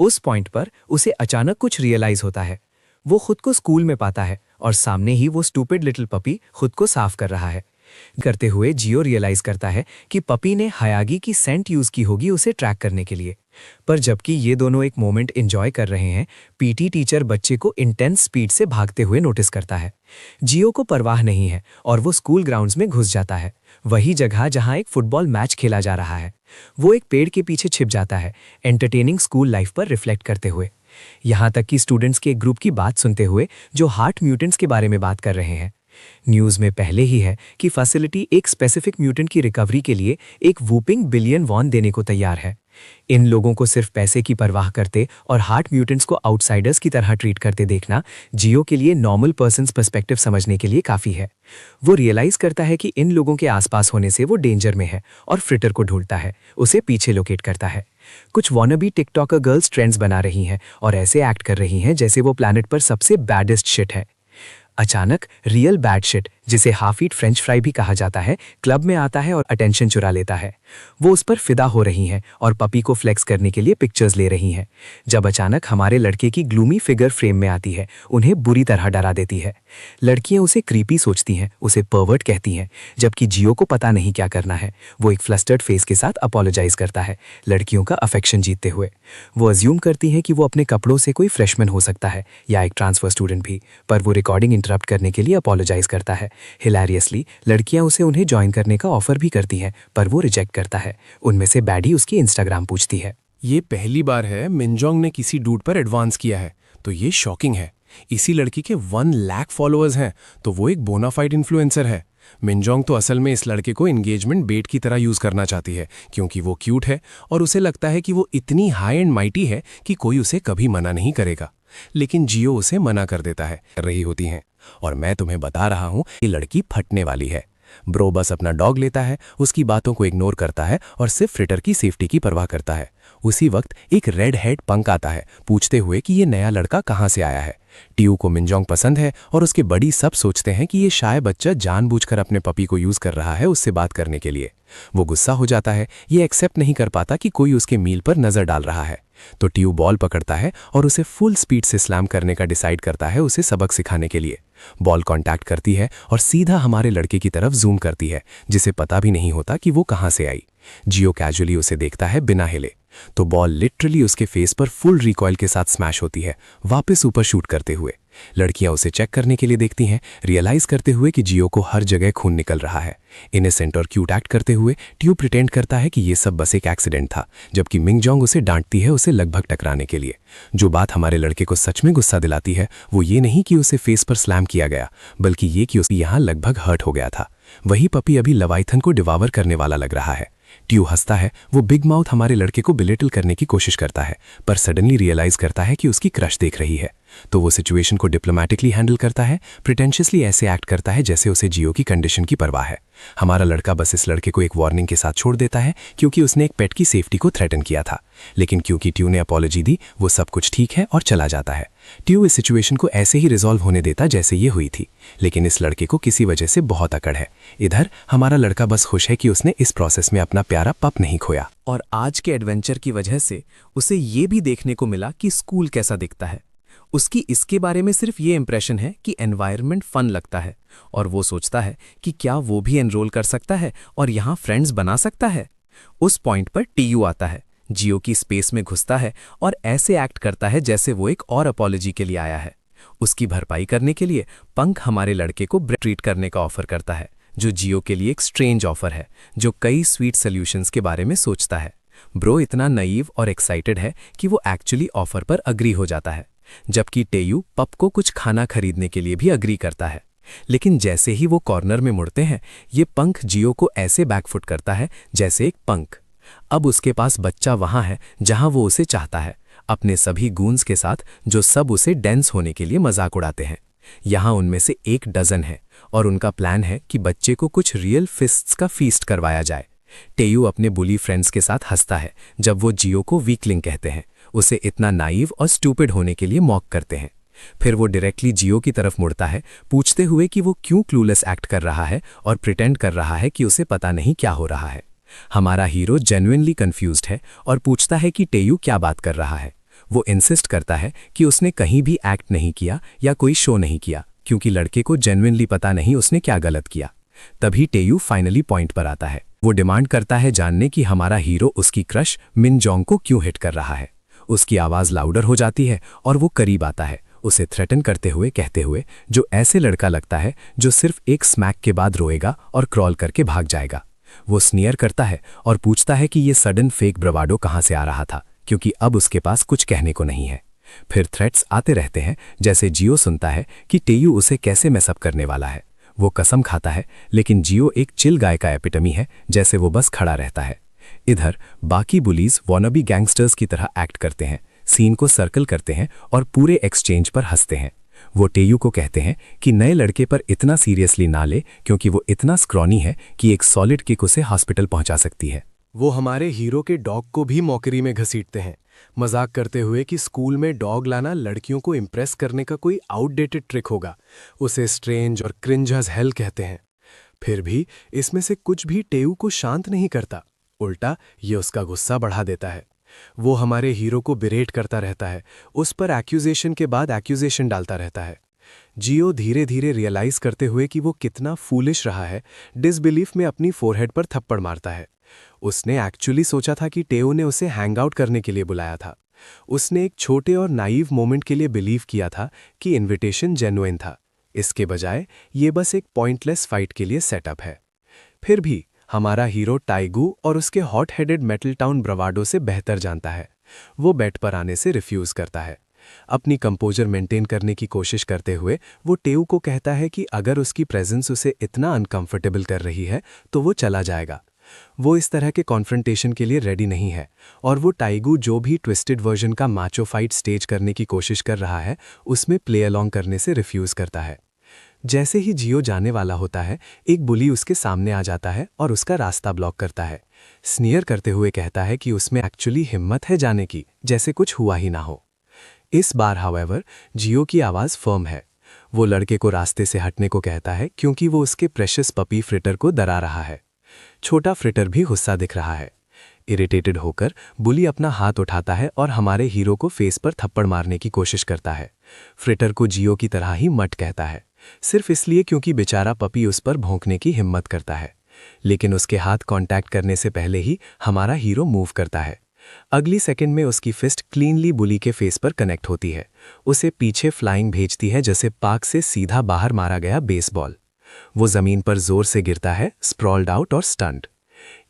उस पॉइंट पर उसे अचानक कुछ रियलाइज होता है। वो खुद को स्कूल में पाता है और सामने ही वो स्टूपिड लिटिल पपी खुद को साफ कर रहा है। करते हुए जियो रियलाइज करता है कि पपी ने हयागी की सेंट यूज की होगी उसे ट्रैक करने के लिए। पर जबकि ये दोनों एक मोमेंट एंजॉय कर रहे हैं, पीटी टीचर बच्चे को इंटेंस स्पीड से भागते हुए नोटिस करता है। जियो को परवाह नहीं है और वो स्कूल ग्राउंड्स में घुस जाता है, वही जगह जहां एक फुटबॉल मैच खेला जा रहा है। वो एक पेड़ के पीछे छिप जाता है, एंटरटेनिंग स्कूल लाइफ पर रिफ्लेक्ट करते हुए। यहां तक कि स्टूडेंट्स के एक ग्रुप की बात सुनते हुए जो हार्ट म्यूटेंट्स के बारे में बात कर रहे हैं। न्यूज़ में पहले ही है कि फैसिलिटी एक स्पेसिफिक म्यूटेंट की रिकवरी के लिए एक वूपिंग बिलियन वॉन देने को तैयार है। इन लोगों को सिर्फ पैसे की परवाह करते और हार्ट म्यूटेंट्स को आउटसाइडर्स की तरह ट्रीट करते देखना जियो के लिए नॉर्मल पर्सन्स पर्सपेक्टिव समझने के लिए काफ़ी है। वो रियलाइज करता है कि इन लोगों के आसपास होने से वो डेंजर में है और फ्रिटर को ढूंढता है, उसे पीछे लोकेट करता है। कुछ वॉनबी टिकटॉकर गर्ल्स ट्रेंड्स बना रही हैं और ऐसे एक्ट कर रही हैं जैसे वो प्लैनेट पर सबसे बैडेस्ट शिट है। अचानक रियल बैड शिट, जिसे हाफ ईट फ्रेंच फ्राई भी कहा जाता है, क्लब में आता है और अटेंशन चुरा लेता है। वो उस पर फिदा हो रही हैं और पपी को फ्लेक्स करने के लिए पिक्चर्स ले रही हैं। जब अचानक हमारे लड़के की ग्लूमी फिगर फ्रेम में आती है, उन्हें बुरी तरह डरा देती है। लड़कियां उसे क्रीपी सोचती हैं, उसे पर्वर्ट कहती हैं, जबकि जियो को पता नहीं क्या करना है। वो एक फ्लस्टर्ड फेस के साथ अपोलोजाइज करता है, लड़कियों का अफेक्शन जीतते हुए। वो अज्यूम करती हैं कि वो अपने कपड़ों से कोई फ्रेशमैन हो सकता है या एक ट्रांसफर स्टूडेंट भी, पर वो रिकॉर्डिंग इंटरप्ट करने के लिए अपोलोजाइज करता है। हिलेरियसली लड़कियां उन्हें ज्वाइन करने का ऑफर भी करती हैं, पर वो रिजेक्ट करता है। उनमें से बैडी उसकी इंस्टाग्राम पूछती है। ये पहली बार है मिनजोंग ने किसी डूड पर एडवांस किया है, तो ये शॉकिंग है। इसी लड़की के 1 लाख फॉलोअर्स हैं, तो वो एक बोनाफाइड इन्फ्लुएंसर है। मिनजोंग तो असल में इस लड़के को एंगेजमेंट बेट की तरह यूज करना चाहती है, क्योंकि वो क्यूट है और उसे लगता है कि वो इतनी हाई एंड माइटी है कि कोई उसे कभी मना नहीं करेगा। लेकिन जियो उसे मना कर देता है, रही होती हैं। और मैं तुम्हें बता रहा हूं, ये लड़की फटने वाली है। ब्रो बस अपना डॉग लेता है, उसकी बातों को इग्नोर करता है और सिर्फ फ्रिटर की सेफ्टी की परवाह करता है। उसी वक्त एक रेड हेड पंक आता है, पूछते हुए कि ये नया लड़का कहाँ से आया है। टियो को मिनजोंग पसंद है और उसके बड़ी सब सोचते हैं कि ये शाय बच्चा जानबूझकर अपने पपी को यूज कर रहा है उससे बात करने के लिए। वो गुस्सा हो जाता है, ये एक्सेप्ट नहीं कर पाता कि कोई उसके मील पर नजर डाल रहा है। तो टियो बॉल पकड़ता है और उसे फुल स्पीड से स्लैम करने का डिसाइड करता है उसे सबक सिखाने के लिए। बॉल कांटेक्ट करती है और सीधा हमारे लड़के की तरफ जूम करती है, जिसे पता भी नहीं होता कि वो कहां से आई। जियो कैजुअली उसे देखता है बिना हिले, तो बॉल लिटरली उसके फेस पर फुल रिकॉइल के साथ स्मैश होती है, वापस ऊपर शूट करते हुए। लड़कियां उसे चेक करने के लिए देखती हैं, रियलाइज करते हुए कि जियो को हर जगह खून निकल रहा है। इनोसेंट और क्यूट एक्ट करते हुए टियो प्रिटेंड करता है कि ये सब बस एक एक्सीडेंट था, जबकि मिंगजोंग उसे डांटती है उसे लगभग टकराने के लिए। जो बात हमारे लड़के को सच में गुस्सा दिलाती है वो ये नहीं कि उसे फेस पर स्लैम किया गया, बल्कि ये कि उसे यहां लगभग हर्ट हो गया था। वही पपी अभी लवाइथन को डिवावर करने वाला लग रहा है। टियो हंसता है, वो बिग माउथ हमारे लड़के को बिलिटल करने की कोशिश करता है, पर सडनली रियलाइज करता है कि उसकी क्रश देख रही है। तो वो सिचुएशन को डिप्लोमैटिकली हैंडल करता है, प्रिटेंशियसली ऐसे एक्ट करता है जैसे उसे जियो की कंडीशन की परवाह है। हमारा लड़का बस इस लड़के को एक वार्निंग के साथ छोड़ देता है, क्योंकि उसने एक पेट की सेफ्टी को थ्रेटन किया था। लेकिन क्योंकि टियो ने अपॉलॉजी दी, वो सब कुछ ठीक है और चला जाता है। टियो इस सिचुएशन को ऐसे ही रिजॉल्व होने देता जैसे ये हुई थी, लेकिन इस लड़के को किसी वजह से बहुत अकड़ है। इधर हमारा लड़का बस खुश है कि उसने इस प्रोसेस में अपना प्यारा पप नहीं खोया। और आज के एडवेंचर की वजह से उसे ये भी देखने को मिला कि स्कूल कैसा दिखता है। उसकी इसके बारे में सिर्फ ये इंप्रेशन है कि एनवायरनमेंट फन लगता है, और वो सोचता है कि क्या वो भी एनरोल कर सकता है और यहाँ फ्रेंड्स बना सकता है। उस पॉइंट पर टीयू आता है, जियो की स्पेस में घुसता है और ऐसे एक्ट करता है जैसे वो एक और अपॉलॉजी के लिए आया है। उसकी भरपाई करने के लिए पंक हमारे लड़के को ट्रीट करने का ऑफर करता है, जो जियो के लिए एक स्ट्रेंज ऑफर है, जो कई स्वीट सॉल्यूशंस के बारे में सोचता है। ब्रो इतना नईव और एक्साइटेड है कि वो एक्चुअली ऑफर पर अग्री हो जाता है, जबकि टेयू पप को कुछ खाना खरीदने के लिए भी अग्री करता है। लेकिन जैसे ही वो कॉर्नर में मुड़ते हैं, ये पंख जियो को ऐसे बैकफुट करता है जैसे एक पंख। अब उसके पास बच्चा वहां है जहां वो उसे चाहता है, अपने सभी गूंज के साथ, जो सब उसे डेंस होने के लिए मजाक उड़ाते हैं। यहाँ उनमें से 1 डजन है और उनका प्लान है कि बच्चे को कुछ रियल फिस्ट्स का फीस्ट करवाया जाए। टेयू अपने बुली फ्रेंड्स के साथ हंसता है जब वो जियो को वीकलिंग कहते हैं, उसे इतना नाइव और स्टूपिड होने के लिए मॉक करते हैं। फिर वो डायरेक्टली जियो की तरफ मुड़ता है, पूछते हुए कि वो क्यों क्लूलेस एक्ट कर रहा है और प्रिटेंड कर रहा है कि उसे पता नहीं क्या हो रहा है। हमारा हीरो जेन्युइनली कंफ्यूज्ड है और पूछता है कि टेयू क्या बात कर रहा है। वो इंसिस्ट करता है कि उसने कहीं भी एक्ट नहीं किया या कोई शो नहीं किया, क्योंकि लड़के को जेन्युइनली पता नहीं उसने क्या गलत किया। तभी टेयू फाइनली पॉइंट पर आता है। वो डिमांड करता है जानने कि हमारा हीरो उसकी क्रश मिनजोंग को क्यों हिट कर रहा है। उसकी आवाज़ लाउडर हो जाती है और वो करीब आता है, उसे थ्रेटन करते हुए कहते हुए, जो ऐसे लड़का लगता है जो सिर्फ एक स्मैक के बाद रोएगा और क्रॉल करके भाग जाएगा। वो स्नियर करता है और पूछता है कि ये सडन फेक ब्रवाडो कहाँ से आ रहा था, क्योंकि अब उसके पास कुछ कहने को नहीं है। फिर थ्रेट्स आते रहते हैं, जैसे जियो सुनता है कि टेयू उसे कैसे मैसअप करने वाला है। वो कसम खाता है, लेकिन जियो एक चिल गाय का एपिटमी है, जैसे वो बस खड़ा रहता है। इधर बाकी बुलीज वॉनबी गैंगस्टर्स की तरह एक्ट करते हैं, सीन को सर्कल करते हैं और पूरे एक्सचेंज पर हंसते हैं। वो टेयू को कहते हैं कि नए लड़के पर इतना सीरियसली ना ले, क्योंकि वो इतना स्क्रॉनी है कि एक सॉलिड किक उसे हॉस्पिटल पहुंचा सकती है। वो हमारे हीरो के डॉग को भी मौकरी में घसीटते हैं, मजाक करते हुए कि स्कूल में डॉग लाना लड़कियों को इम्प्रेस करने का कोई आउटडेटेड ट्रिक होगा। उसे स्ट्रेंज और क्रिंज एज हेल कहते हैं। फिर भी इसमें से कुछ भी टेऊ को शांत नहीं करता, उल्टा ये उसका गुस्सा बढ़ा देता है। वो हमारे हीरो को बिरेट करता रहता है, उस पर एक्यूजेशन के बाद एक्यूजेशन डालता रहता है। जियो धीरे धीरे रियलाइज करते हुए कि वो कितना फूलिश रहा है, डिसबिलीफ में अपनी फोरहेड पर थप्पड़ मारता है। उसने एक्चुअली सोचा था कि टेओ ने उसे हैंग आउट करने के लिए बुलाया था। उसने एक छोटे और नाइव मोमेंट के लिए बिलीव किया था कि इन्विटेशन जेन्युइन था। इसके बजाय ये बस एक पॉइंटलेस फाइट के लिए सेटअप है। फिर भी हमारा हीरो टाइगू और उसके हॉट हेडेड मेटल टाउन ब्रवाडो से बेहतर जानता है। वो बेड पर आने से रिफ्यूज करता है। अपनी कंपोजर मेंटेन करने की कोशिश करते हुए वो टेऊ को कहता है कि अगर उसकी प्रेजेंस उसे इतना अनकंफर्टेबल कर रही है तो वो चला जाएगा। वो इस तरह के कॉन्फ्रंटेशन के लिए रेडी नहीं है और वो टाइगू जो भी ट्विस्टेड वर्जन का माचो फाइट स्टेज करने की कोशिश कर रहा है उसमें प्ले अलोंग करने से रिफ्यूज करता है। जैसे ही जियो जाने वाला होता है, एक बुली उसके सामने आ जाता है और उसका रास्ता ब्लॉक करता है। स्नियर करते हुए कहता है कि उसमें एक्चुअली हिम्मत है जाने की, जैसे कुछ हुआ ही ना हो। इस बार हाउएवर जियो की आवाज़ फर्म है। वो लड़के को रास्ते से हटने को कहता है क्योंकि वो उसके प्रेशियस पपी फ्रिटर को डरा रहा है। छोटा फ्रिटर भी गुस्सा दिख रहा है। इरिटेटेड होकर बुली अपना हाथ उठाता है और हमारे हीरो को फेस पर थप्पड़ मारने की कोशिश करता है। फ्रिटर को जियो की तरह ही मट कहता है, सिर्फ इसलिए क्योंकि बेचारा पपी उस पर भौंकने की हिम्मत करता है। लेकिन उसके हाथ कांटेक्ट करने से पहले ही हमारा हीरो मूव करता है। अगली सेकंड में उसकी फिस्ट क्लीनली बुली के फेस पर कनेक्ट होती है। उसे पीछे फ्लाइंग भेजती है जैसे पार्क से सीधा बाहर मारा गया बेसबॉल। वो जमीन पर जोर से गिरता है, स्प्रॉल्ड आउट और स्टंड।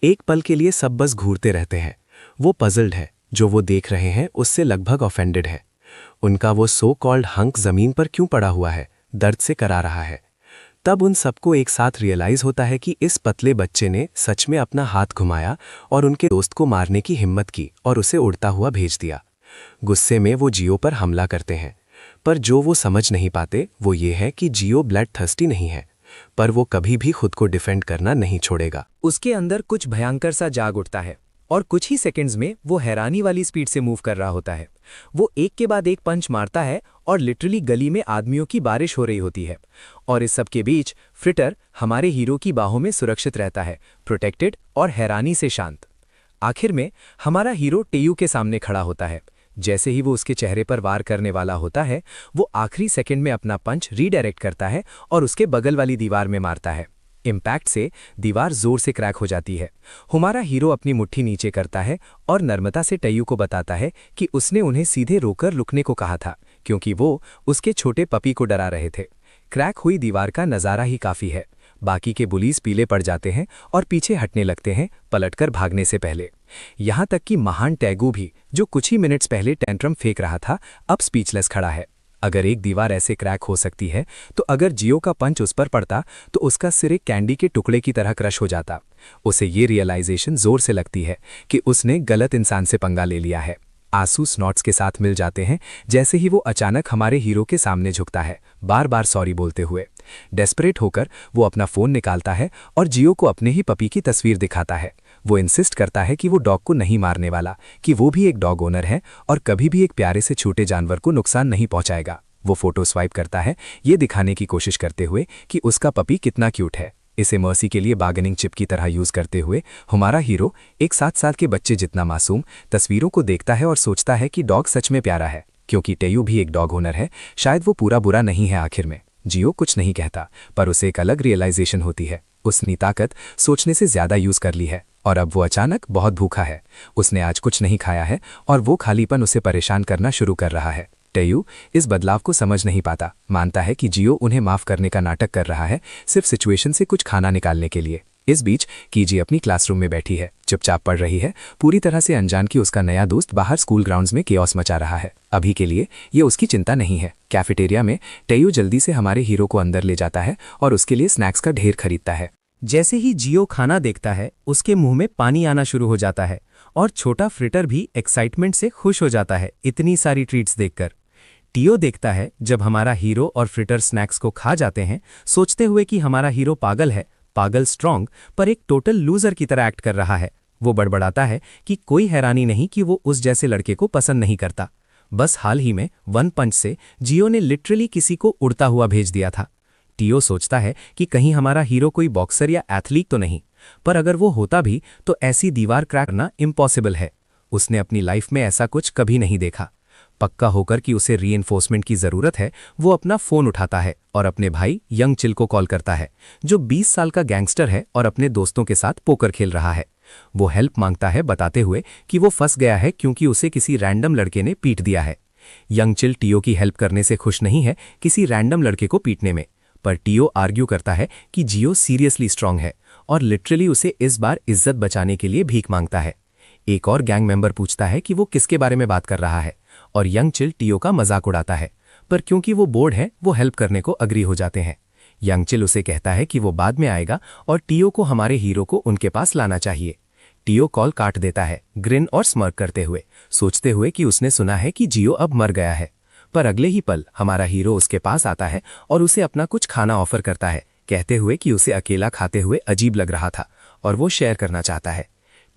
एक पल के लिए सब बस घूरते रहते हैं। वो पजल्ड है, जो वो देख रहे हैं उससे लगभग ऑफेंडेड है। उनका वो सो कॉल्ड हंक जमीन पर क्यों पड़ा हुआ है, दर्द से करा रहा है। तब उन सबको एक साथ रियलाइज होता है कि इस पतले बच्चे ने सच में अपना हाथ घुमाया और उनके दोस्त को मारने की हिम्मत की और उसे उड़ता हुआ भेज दिया। गुस्से में वो जियो पर हमला करते हैं, पर जो वो समझ नहीं पाते वो ये है कि जियो ब्लड थर्स्टी नहीं है, पर वो कभी भी खुद को डिफेंड करना नहीं छोड़ेगा। उसके अंदर कुछ भयंकर सा जाग उठता है और कुछ ही सेकंड्स में वो हैरानी वाली स्पीड से मूव कर रहा होता है। वो एक के बाद एक पंच मारता है और लिटरली गली में आदमियों की बारिश हो रही होती है। और इस सब के बीच फ्रिटर हमारे हीरो की बाहों में सुरक्षित रहता है, प्रोटेक्टेड और हैरानी से शांत। आखिर में हमारा हीरो टेयू के सामने खड़ा होता है। जैसे ही वो उसके चेहरे पर वार करने वाला होता है, वो आखिरी सेकंड में अपना पंच रीडायरेक्ट करता है और उसके बगल वाली दीवार में मारता है। इम्पैक्ट से दीवार जोर से क्रैक हो जाती है। हमारा हीरो अपनी मुट्ठी नीचे करता है और नर्मता से टेयू को बताता है कि उसने उन्हें सीधे रोकर रुकने को कहा था, क्योंकि वो उसके छोटे पपी को डरा रहे थे। क्रैक हुई दीवार का नज़ारा ही काफ़ी है। बाकी के बुलीज पीले पड़ जाते हैं और पीछे हटने लगते हैं, पलटकर भागने से पहले। यहाँ तक कि महान टैगू भी, जो कुछ ही मिनट्स पहले टेंट्रम फेंक रहा था, अब स्पीचलेस खड़ा है। अगर एक दीवार ऐसे क्रैक हो सकती है, तो अगर जियो का पंच उस पर पड़ता तो उसका सिर एक कैंडी के टुकड़े की तरह क्रश हो जाता। उसे ये रियलाइजेशन जोर से लगती है कि उसने गलत इंसान से पंगा ले लिया है। आंसू स्नॉट्स के साथ मिल जाते हैं जैसे ही वो अचानक हमारे हीरो के सामने झुकता है, बार बार सॉरी बोलते हुए। डेस्परेट होकर वो अपना फ़ोन निकालता है और जियो को अपने ही पपी की तस्वीर दिखाता है। वो इंसिस्ट करता है कि वो डॉग को नहीं मारने वाला, कि वो भी एक डॉग ओनर है और कभी भी एक प्यारे से छोटे जानवर को नुकसान नहीं पहुंचाएगा। वो फोटो स्वाइप करता है, ये दिखाने की कोशिश करते हुए कि उसका पपी कितना क्यूट है। इसे मर्सी के लिए बार्गेनिंग चिप की तरह यूज करते हुए हमारा हीरो एक 7 साल के बच्चे जितना मासूम तस्वीरों को देखता है और सोचता है कि डॉग सच में प्यारा है, क्योंकि टेयू भी एक डॉग ओनर है। शायद वो पूरा बुरा नहीं है। आखिर में जियो कुछ नहीं कहता, पर उसे एक अलग रियलाइजेशन होती है। उसने ताकत सोचने से ज्यादा यूज कर ली है और अब वो अचानक बहुत भूखा है। उसने आज कुछ नहीं खाया है और वो खालीपन उसे परेशान करना शुरू कर रहा है। टेयू इस बदलाव को समझ नहीं पाता, मानता है कि जियो उन्हें माफ करने का नाटक कर रहा है, सिर्फ सिचुएशन से कुछ खाना निकालने के लिए। इस बीच कीजी अपनी क्लासरूम में बैठी है, चुपचाप पढ़ रही है, पूरी तरह से अनजान कि उसका नया दोस्त बाहर स्कूल ग्राउंड्स में केओस मचा रहा है। अभी के लिए ये उसकी चिंता नहीं है। कैफेटेरिया में टेयू जल्दी से हमारे हीरो को अंदर ले जाता है और उसके लिए स्नैक्स का ढेर खरीदता है। जैसे ही जियो खाना देखता है, उसके मुंह में पानी आना शुरू हो जाता है और छोटा फ्रिटर भी एक्साइटमेंट से खुश हो जाता है इतनी सारी ट्रीट्स देखकर। टियो देखता है जब हमारा हीरो और फ्रिटर स्नैक्स को खा जाते हैं, सोचते हुए कि हमारा हीरो पागल है, पागल स्ट्रांग, पर एक टोटल लूजर की तरह एक्ट कर रहा है। वो बड़बड़ाता है कि कोई हैरानी नहीं कि वो उस जैसे लड़के को पसंद नहीं करता। बस हाल ही में वन पंच से जियो ने लिटरली किसी को उड़ता हुआ भेज दिया था। टियो सोचता है कि कहीं हमारा हीरो कोई बॉक्सर या एथलीट तो नहीं, पर अगर वो होता भी तो ऐसी दीवार क्रैक करना इम्पॉसिबल है। उसने अपनी लाइफ में ऐसा कुछ कभी नहीं देखा। पक्का होकर कि उसे रीइंफोर्समेंट की जरूरत है, वो अपना फोन उठाता है और अपने भाई यंग चिल को कॉल करता है, जो 20 साल का गैंगस्टर है और अपने दोस्तों के साथ पोकर खेल रहा है। वो हेल्प मांगता है, बताते हुए कि वो फंस गया है क्योंकि उसे किसी रैंडम लड़के ने पीट दिया है। यंग चिल टियो की हेल्प करने से खुश नहीं है, किसी रैंडम लड़के को पीटने में, पर टियो आर्ग्यू करता है कि जियो सीरियसली स्ट्रांग है और लिटरली उसे इस बार इज्जत बचाने के लिए भीख मांगता है। एक और गैंग मेंबर पूछता है कि वो किसके बारे में बात कर रहा है और यंग चिल टियो का मजाक उड़ाता है, पर क्योंकि वो बोर्ड है वो हेल्प करने को अग्री हो जाते हैं। यंग चिल उसे कहता है कि वो बाद में आएगा और टियो को हमारे हीरो को उनके पास लाना चाहिए। टियो कॉल काट देता है, ग्रिन और स्मर्क करते हुए, सोचते हुए कि उसने सुना है कि जियो अब मर गया है। पर अगले ही पल हमारा हीरो उसके पास आता है और उसे अपना कुछ खाना ऑफर करता है, कहते हुए कि उसे अकेला खाते हुए अजीब लग रहा था और वो शेयर करना चाहता है।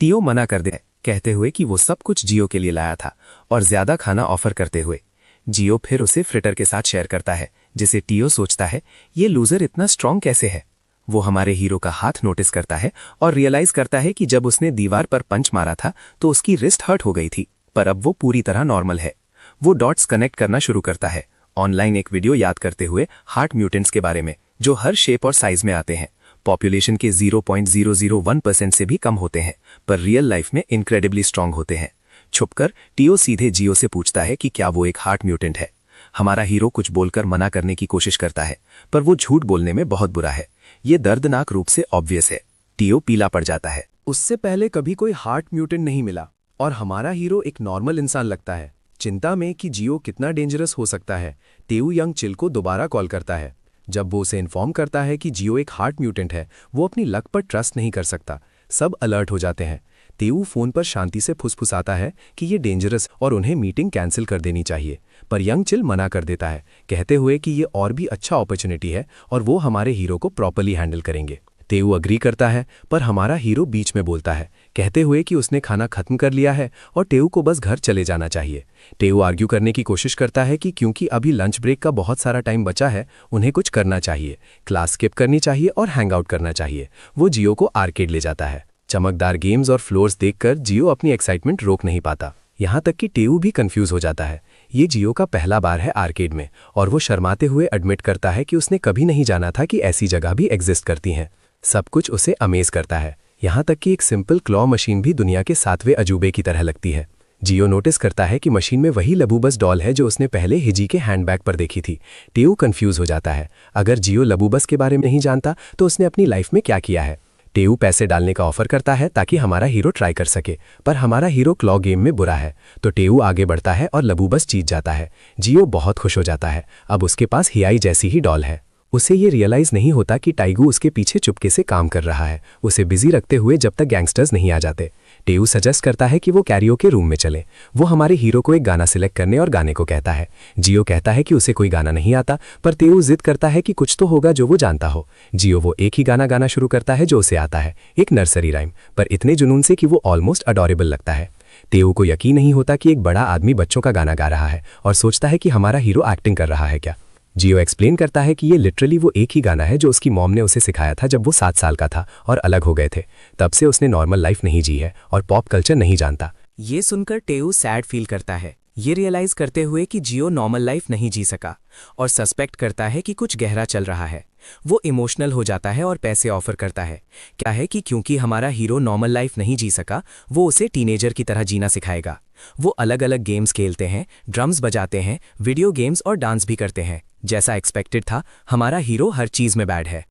टियो मना कर दे, कहते हुए कि वो सब कुछ जियो के लिए लाया था और ज्यादा खाना ऑफर करते हुए। जियो फिर उसे फ्रिटर के साथ शेयर करता है, जिसे टियो सोचता है ये लूजर इतना स्ट्रांग कैसे है। वो हमारे हीरो का हाथ नोटिस करता है और रियलाइज करता है कि जब उसने दीवार पर पंच मारा था तो उसकी रिस्ट हर्ट हो गई थी, पर अब वो पूरी तरह नॉर्मल है। वो डॉट्स कनेक्ट करना शुरू करता है, ऑनलाइन एक वीडियो याद करते हुए हार्ट म्यूटेंट्स के बारे में, जो हर शेप और साइज में आते हैं। पॉपुलेशन के 0.001% से भी कम होते हैं, पर रियल लाइफ में इनक्रेडिबली स्ट्रांग होते हैं। छुपकर टियो सीधे जियो से पूछता है कि क्या वो एक हार्ट म्यूटेंट है। हमारा हीरो कुछ बोलकर मना करने की कोशिश करता है, पर वो झूठ बोलने में बहुत बुरा है। ये दर्दनाक रूप से ऑब्वियस है। टियो पीला पड़ जाता है। उससे पहले कभी कोई हार्ट म्यूटेंट नहीं मिला और हमारा हीरो एक नॉर्मल इंसान लगता है। चिंता में कि जियो कितना डेंजरस हो सकता है, टेऊ यंग चिल को दोबारा कॉल करता है। जब वो उसे इन्फॉर्म करता है कि जियो एक हार्ट म्यूटेंट है, वो अपनी लक पर ट्रस्ट नहीं कर सकता। सब अलर्ट हो जाते हैं। टेऊ फोन पर शांति से फुसफुसाता है कि ये डेंजरस और उन्हें मीटिंग कैंसिल कर देनी चाहिए, पर यंग चिल मना कर देता है, कहते हुए कि ये और भी अच्छा अपॉर्चुनिटी है और वो हमारे हीरो को प्रॉपर्ली हैंडल करेंगे। टेऊ अग्री करता है, पर हमारा हीरो बीच में बोलता है, कहते हुए कि उसने खाना खत्म कर लिया है और टेऊ को बस घर चले जाना चाहिए। टेऊ आर्ग्यू करने की कोशिश करता है कि क्योंकि अभी लंच ब्रेक का बहुत सारा टाइम बचा है, उन्हें कुछ करना चाहिए, क्लास स्किप करनी चाहिए और हैंग आउट करना चाहिए। वो जियो को आर्केड ले जाता है। चमकदार गेम्स और फ्लोर्स देखकर जियो अपनी एक्साइटमेंट रोक नहीं पाता। यहाँ तक कि टेऊ भी कंफ्यूज हो जाता है। ये जियो का पहला बार है आर्केड में और वो शर्माते हुए एडमिट करता है कि उसने कभी नहीं जाना था कि ऐसी जगह भी एग्जिस्ट करती हैं। सब कुछ उसे अमेज करता है, यहाँ तक कि एक सिंपल क्लॉ मशीन भी दुनिया के 7वें अजूबे की तरह लगती है। जियो नोटिस करता है कि मशीन में वही लबूबस डॉल है जो उसने पहले हिजी के हैंडबैग पर देखी थी। टेऊ कंफ्यूज हो जाता है। अगर जियो लबूबस के बारे में नहीं जानता तो उसने अपनी लाइफ में क्या किया है। टेऊ पैसे डालने का ऑफर करता है ताकि हमारा हीरो ट्राई कर सके, पर हमारा हीरो क्लॉ गेम में बुरा है, तो टेऊ आगे बढ़ता है और लबूबस जीत जाता है। जियो बहुत खुश हो जाता है, अब उसके पास हियाई जैसी ही डॉल है। उसे ये रियलाइज नहीं होता कि टाइगू उसके पीछे चुपके से काम कर रहा है, उसे बिजी रखते हुए जब तक गैंगस्टर्स नहीं आ जाते। टेऊ सजेस्ट करता है कि वो कैरियोके रूम में चले। वो हमारे हीरो को एक गाना सिलेक्ट करने और गाने को कहता है। जियो कहता है कि उसे कोई गाना नहीं आता, पर टेऊ जिद करता है कि कुछ तो होगा जो वो जानता हो। जियो वो एक ही गाना गाना शुरू करता है जो उसे आता है, एक नर्सरी राइम, पर इतने जुनून से कि वो ऑलमोस्ट अडोरेबल लगता है। टेऊ को यकीन नहीं होता कि एक बड़ा आदमी बच्चों का गाना गा रहा है और सोचता है कि हमारा हीरो एक्टिंग कर रहा है क्या। जियो एक्सप्लेन करता है कि ये लिटरली वो एक ही गाना है जो उसकी मॉम ने उसे सिखाया था जब वो 7 साल का था और अलग हो गए थे। तब से उसने नॉर्मल लाइफ नहीं जी है और पॉप कल्चर नहीं जानता। ये सुनकर टेऊ सैड फील करता है, ये रियलाइज करते हुए कि जियो नॉर्मल लाइफ नहीं जी सका, और सस्पेक्ट करता है कि कुछ गहरा चल रहा है। वो इमोशनल हो जाता है और पैसे ऑफर करता है। क्या है कि क्योंकि हमारा हीरो नॉर्मल लाइफ नहीं जी सका, वो उसे टीनेजर की तरह जीना सिखाएगा। वो अलग अलग गेम्स खेलते हैं, ड्रम्स बजाते हैं, वीडियो गेम्स और डांस भी करते हैं। जैसा एक्सपेक्टेड था, हमारा हीरो हर चीज में बैड है।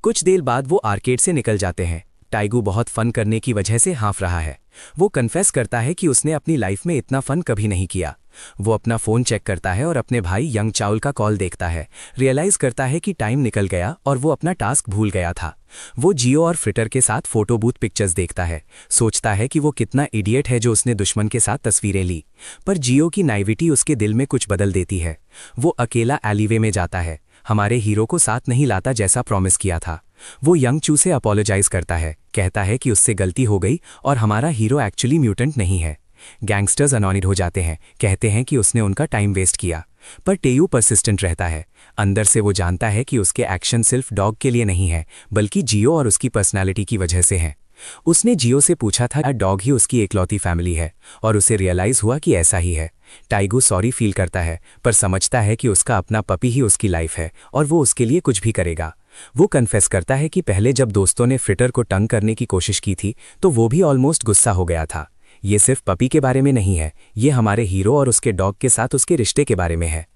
कुछ देर बाद वो आर्केड से निकल जाते हैं। टाइगू बहुत फन करने की वजह से हाँफ रहा है। वो कन्फेस करता है कि उसने अपनी लाइफ में इतना फन कभी नहीं किया। वो अपना फोन चेक करता है और अपने भाई यंग चाउल का कॉल देखता है। रियलाइज करता है कि टाइम निकल गया और वो अपना टास्क भूल गया था। वो जियो और फ्रिटर के साथ फोटो बूथ पिक्चर्स देखता है, सोचता है कि वो कितना इडियट है जो उसने दुश्मन के साथ तस्वीरें ली। पर जियो की नाइविटी उसके दिल में कुछ बदल देती है। वो अकेला एलीवे में जाता है, हमारे हीरो को साथ नहीं लाता जैसा प्रॉमिस किया था। वो यंग चू से अपोलोजाइज करता है, कहता है कि उससे गलती हो गई और हमारा हीरो एक्चुअली म्यूटेंट नहीं है। गैंगस्टर्स अनॉनिड हो जाते हैं, कहते हैं कि उसने उनका टाइम वेस्ट किया, पर टेयू परसिस्टेंट रहता है। अंदर से वो जानता है कि उसके एक्शन सिर्फ डॉग के लिए नहीं है, बल्कि जियो और उसकी पर्सनालिटी की वजह से हैं। उसने जियो से पूछा था डॉग ही उसकी एकलौती फैमिली है, और उसे रियलाइज हुआ कि ऐसा ही है। टाइगू सॉरी फील करता है, पर समझता है कि उसका अपना पपी ही उसकी लाइफ है और वो उसके लिए कुछ भी करेगा। वो कन्फेस करता है कि पहले जब दोस्तों ने फ्रिटर को टंग करने की कोशिश की थी तो वो भी ऑलमोस्ट गुस्सा हो गया था। ये सिर्फ पपी के बारे में नहीं है, ये हमारे हीरो और उसके डॉग के साथ उसके रिश्ते के बारे में है।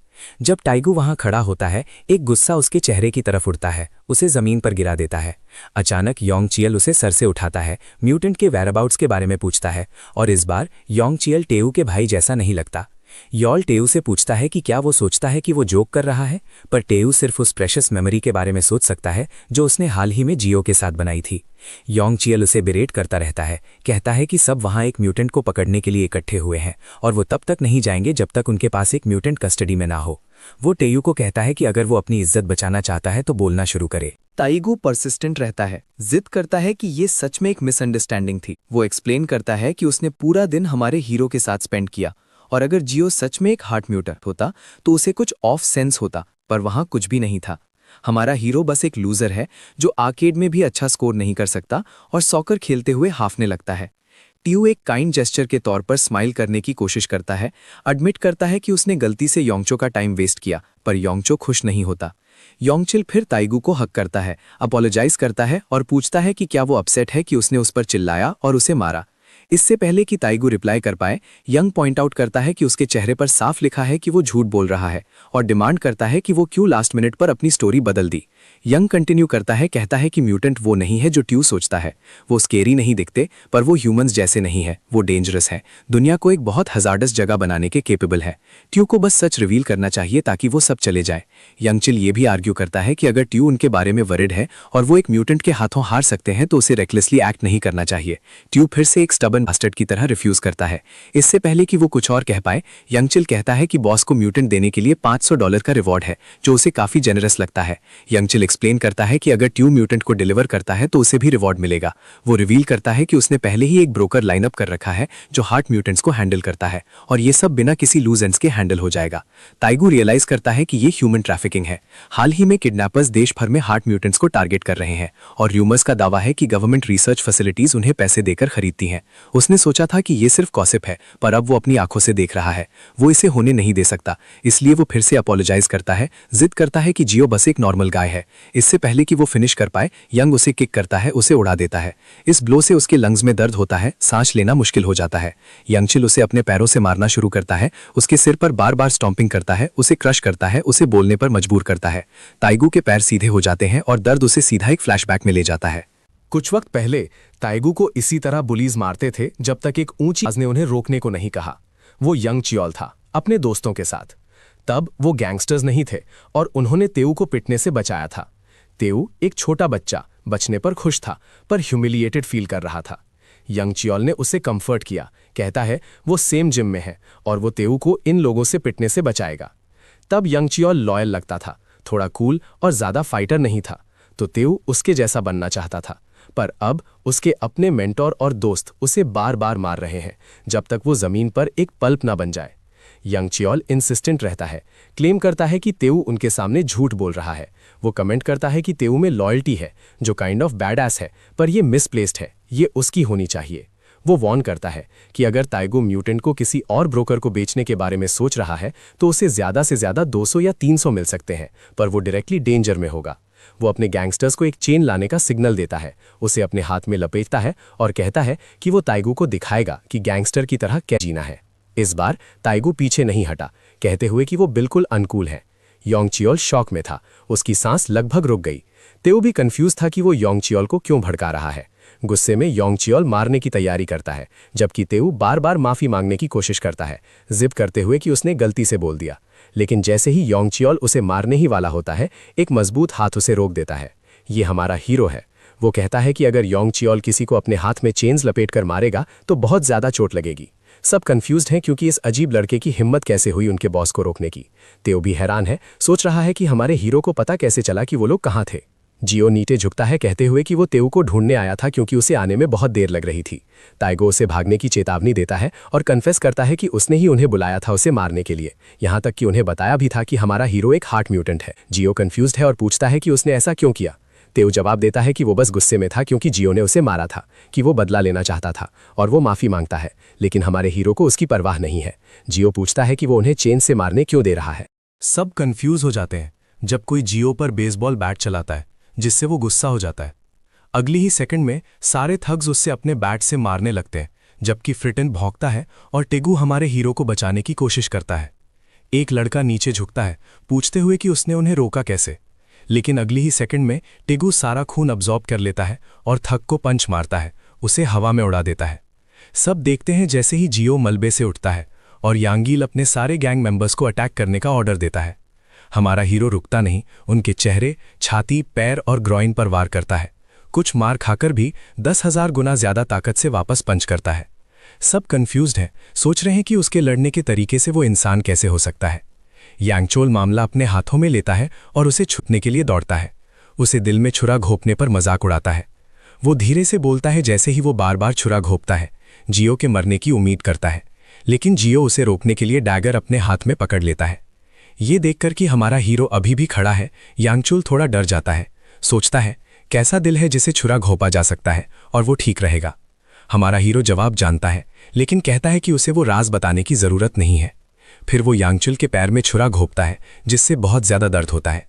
जब टाइगू वहां खड़ा होता है, एक गुस्सा उसके चेहरे की तरफ उड़ता है, उसे जमीन पर गिरा देता है। अचानक योंग चियल उसे सर से उठाता है, म्यूटेंट के वेयरअबाउट्स के बारे में पूछता है, और इस बार योंग चियल टेयू के भाई जैसा नहीं लगता। यॉल टेयू से पूछता है कि क्या वो सोचता है कि वो जोक कर रहा है, पर टेयू सिर्फ उस प्रेशियस मेमोरी के बारे में सोच सकता है जो उसने हाल ही में जियो के साथ बनाई थी। योंग चियल उसे बिरेट करता रहता है, कहता है कि सब वहां एक म्यूटेंट को पकड़ने के लिए इकट्ठे हुए हैं और वो तब तक नहीं जाएंगे जब तक उनके पास एक म्यूटेंट कस्टडी में ना हो। वो टेयू को कहता है कि अगर वो अपनी इज्जत बचाना चाहता है तो बोलना शुरू करे। टाइगू परसिस्टेंट रहता है, जिद करता है कि ये सच में एक मिसअंडरस्टैंडिंग थी। वो एक्सप्लेन करता है कि उसने पूरा दिन हमारे हीरो के साथ स्पेंड किया, और अगर जियो सच में एक हार्ट म्यूटेंट होता तो उसे कुछ ऑफ सेंस होता, पर वहां कुछ भी नहीं था। हमारा हीरो बस एक लूजर है जो आर्केड में भी अच्छा स्कोर नहीं कर सकता और सॉकर खेलते हुए हाफने लगता है। टियो एक काइंड जेस्चर के तौर पर स्माइल करने की कोशिश करता है, एडमिट करता है कि उसने गलती से योंगचो का टाइम वेस्ट किया, पर योंगचो खुश नहीं होता। योंगचिल फिर टाइगू को हक करता है, अपोलोजाइज करता है और पूछता है कि क्या वो अपसेट है कि उसने उस पर चिल्लाया और उसे मारा। इससे पहले कि टाइगू रिप्लाई कर पाए, यंग पॉइंट आउट करता है कि उसके चेहरे पर साफ लिखा है कि वो झूठ बोल रहा है और डिमांड करता है कि वो क्यों लास्ट मिनट पर अपनी स्टोरी बदल दी। यंग कंटिन्यू करता है, कहता है कि म्यूटेंट वो नहीं है जो ट्यू सोचता है। वो स्केरी नहीं दिखते, पर वो ह्यूमंस जैसे नहीं है, वो डेंजरस है, दुनिया को एक बहुत हजार्डस जगह बनाने के केपेबल है। ट्यू को बस सच रिवील करना चाहिए ताकि वो सब चले जाए। यंगचिल ये भी आर्ग्यू करता है कि अगर ट्यू उनके बारे में वरिड है और वो एक म्यूटेंट के हाथों हार सकते हैं तो उसे रेकलेसली एक्ट नहीं करना चाहिए। ट्यू फिर से एक स्टबन बास्टर्ड की तरह रिफ्यूज करता है। इससे पहले कि वो कुछ और कह पाए, यंगचिल कहता है कि बॉस को म्यूटेंट देने के लिए $500 का रिवॉर्ड है, जो उसे काफी जेनरस लगता है। यंगचिल एक्सप्लेन करता है कि अगर ट्यू म्यूटेंट को डिलीवर करता है तो उसे भी रिवॉर्ड मिलेगा। वो रिवील करता है कि उसने पहले ही एक ब्रोकर लाइनअप कर रखा है जो हार्ट म्यूटेंट्स को हैंडल करता है, और ये सब बिना किसी लूज एंड्स के हैंडल हो जाएगा। टाइगू रियलाइज करता है कि ये ह्यूमन ट्रैफिकिंग है। हाल ही में किडनैपर्स देश भर में हार्ट म्यूटेंट्स को टारगेट कर रहे हैं और र्यूमर्स का दावा है कि गवर्नमेंट रिसर्च फैसिलिटीज उन्हें पैसे देकर खरीदती हैं। उसने सोचा था कि ये सिर्फ गॉसिप है, पर अब वो अपनी आंखों से देख रहा है। वो इसे होने नहीं दे सकता, इसलिए वो फिर से अपोलोजाइज करता है, जिद करता है कि जियो बस एक नॉर्मल गाय है। इससे पहले कि वो फिनिश कर पाए, यंग उसे किक करता है, उसे उड़ा देता है। इस ब्लो से उसके लंग्स में दर्द होता है, सांस लेना मुश्किल हो जाता है। यंगचिल उसे अपने पैरों से मारना शुरू करता है, उसके सिर पर बार बार स्टॉम्पिंग करता है, उसे क्रश करता है, उसे बोलने पर मजबूर करता है। टाइगू के पैर सीधे हो जाते हैं और दर्द उसे सीधा एक फ्लैशबैक में ले जाता है। कुछ वक्त पहले टाइगू को इसी तरह बुलीज मारते थे जब तक एक ऊंची आवाज ने उन्हें रोकने को नहीं कहा। वो यंग चियोल था, अपने दोस्तों के साथ। तब वो गैंगस्टर्स नहीं थे और उन्होंने तेऊ को पिटने से बचाया था। तेऊ एक छोटा बच्चा बचने पर खुश था, पर ह्यूमिलिएटेड फील कर रहा था। यंग चियोल ने उसे कंफर्ट किया, कहता है वो सेम जिम में है और वो तेऊ को इन लोगों से पिटने से बचाएगा। तब यंग चियोल लॉयल लगता था, थोड़ा कूल और ज्यादा फाइटर नहीं था, तो तेऊ उसके जैसा बनना चाहता था। पर अब उसके अपने मेंटोर और दोस्त उसे बार बार मार रहे हैं जब तक वो जमीन पर एक पल्प ना बन जाए। यंग चियोल इंसिस्टेंट रहता है, क्लेम करता है कि तेऊ उनके सामने झूठ बोल रहा है। वो कमेंट करता है कि तेऊ में लॉयल्टी है जो काइंड ऑफ बैडएस है, पर ये मिसप्लेस्ड है, ये उसकी होनी चाहिए। वो वॉर्न करता है कि अगर टाइगू म्यूटेंट को किसी और ब्रोकर को बेचने के बारे में सोच रहा है तो उसे ज्यादा से ज्यादा 200 या 300 मिल सकते हैं, पर वो डायरेक्टली डेंजर में होगा। वो अपने गैंगस्टर्स को एक चेन लाने का सिग्नल देता है, उसे अपने हाथ में लपेटता है और कहता है कि वो टाइगू को दिखाएगा कि गैंगस्टर की तरह क्या जीना है। इस बार टाइगू पीछे नहीं हटा, कहते हुए कि वो बिल्कुल अनकूल है। योंग चियोल शॉक में था, उसकी सांस लगभग रुक गई। तेऊ भी कंफ्यूज था कि वो योंग चियोल को क्यों भड़का रहा है। गुस्से में योंग चियोल मारने की तैयारी करता है, जबकि तेऊ बार बार माफी मांगने की कोशिश करता है, जिद करते हुए कि उसने गलती से बोल दिया। लेकिन जैसे ही योंग चियोल उसे मारने ही वाला होता है, एक मजबूत हाथ उसे रोक देता है। ये हमारा हीरो है। वो कहता है कि अगर योंग चियोल किसी को अपने हाथ में चेन्स लपेटकर मारेगा तो बहुत ज्यादा चोट लगेगी। सब कंफ्यूज्ड हैं क्योंकि इस अजीब लड़के की हिम्मत कैसे हुई उनके बॉस को रोकने की। तेऊ भी हैरान है, सोच रहा है कि हमारे हीरो को पता कैसे चला कि वो लोग कहाँ थे। जियो नीचे झुकता है कहते हुए कि वो तेऊ को ढूंढने आया था क्योंकि उसे आने में बहुत देर लग रही थी। ताइगो उसे भागने की चेतावनी देता है और कन्फेस करता है कि उसने ही उन्हें बुलाया था उसे मारने के लिए, यहाँ तक कि उन्हें बताया भी था कि हमारा हीरो एक हार्ट म्यूटेंट है। जियो कंफ्यूज्ड है और पूछता है कि उसने ऐसा क्यों किया। तेऊ जवाब देता है कि वो बस गुस्से में था क्योंकि जियो ने उसे मारा था, कि वो बदला लेना चाहता था और वो माफ़ी मांगता है, लेकिन हमारे हीरो को उसकी परवाह नहीं है। जियो पूछता है कि वो उन्हें चेन से मारने क्यों दे रहा है। सब कंफ्यूज हो जाते हैं जब कोई जियो पर बेसबॉल बैट चलाता है, जिससे वो गुस्सा हो जाता है। अगली ही सेकंड में सारे थग्स उससे अपने बैट से मारने लगते हैं, जबकि फ्रिटन भौंकता है और टेगू हमारे हीरो को बचाने की कोशिश करता है। एक लड़का नीचे झुकता है पूछते हुए कि उसने उन्हें रोका कैसे, लेकिन अगली ही सेकंड में टेगू सारा खून अब्जॉर्ब कर लेता है और थग को पंच मारता है, उसे हवा में उड़ा देता है। सब देखते हैं जैसे ही जियो मलबे से उठता है और यांगील अपने सारे गैंग मेंबर्स को अटैक करने का ऑर्डर देता है। हमारा हीरो रुकता नहीं, उनके चेहरे, छाती, पैर और ग्रॉइन पर वार करता है। कुछ मार खाकर भी 10,000 गुना ज्यादा ताकत से वापस पंच करता है। सब कंफ्यूज्ड हैं, सोच रहे हैं कि उसके लड़ने के तरीके से वो इंसान कैसे हो सकता है। यांगचोल मामला अपने हाथों में लेता है और उसे छुपने के लिए दौड़ता है। उसे दिल में छुरा घोंपने पर मजाक उड़ाता है। वो धीरे से बोलता है जैसे ही वो बार बार छुरा घोंपता है, जियो के मरने की उम्मीद करता है, लेकिन जियो उसे रोकने के लिए डैगर अपने हाथ में पकड़ लेता है। ये देखकर कि हमारा हीरो अभी भी खड़ा है, यांगचोल थोड़ा डर जाता है। सोचता है कैसा दिल है जिसे छुरा घोंपा जा सकता है और वो ठीक रहेगा। हमारा हीरो जवाब जानता है, लेकिन कहता है कि उसे वो राज बताने की जरूरत नहीं है। फिर वो यांगचुल के पैर में छुरा घोंपता है, जिससे बहुत ज्यादा दर्द होता है।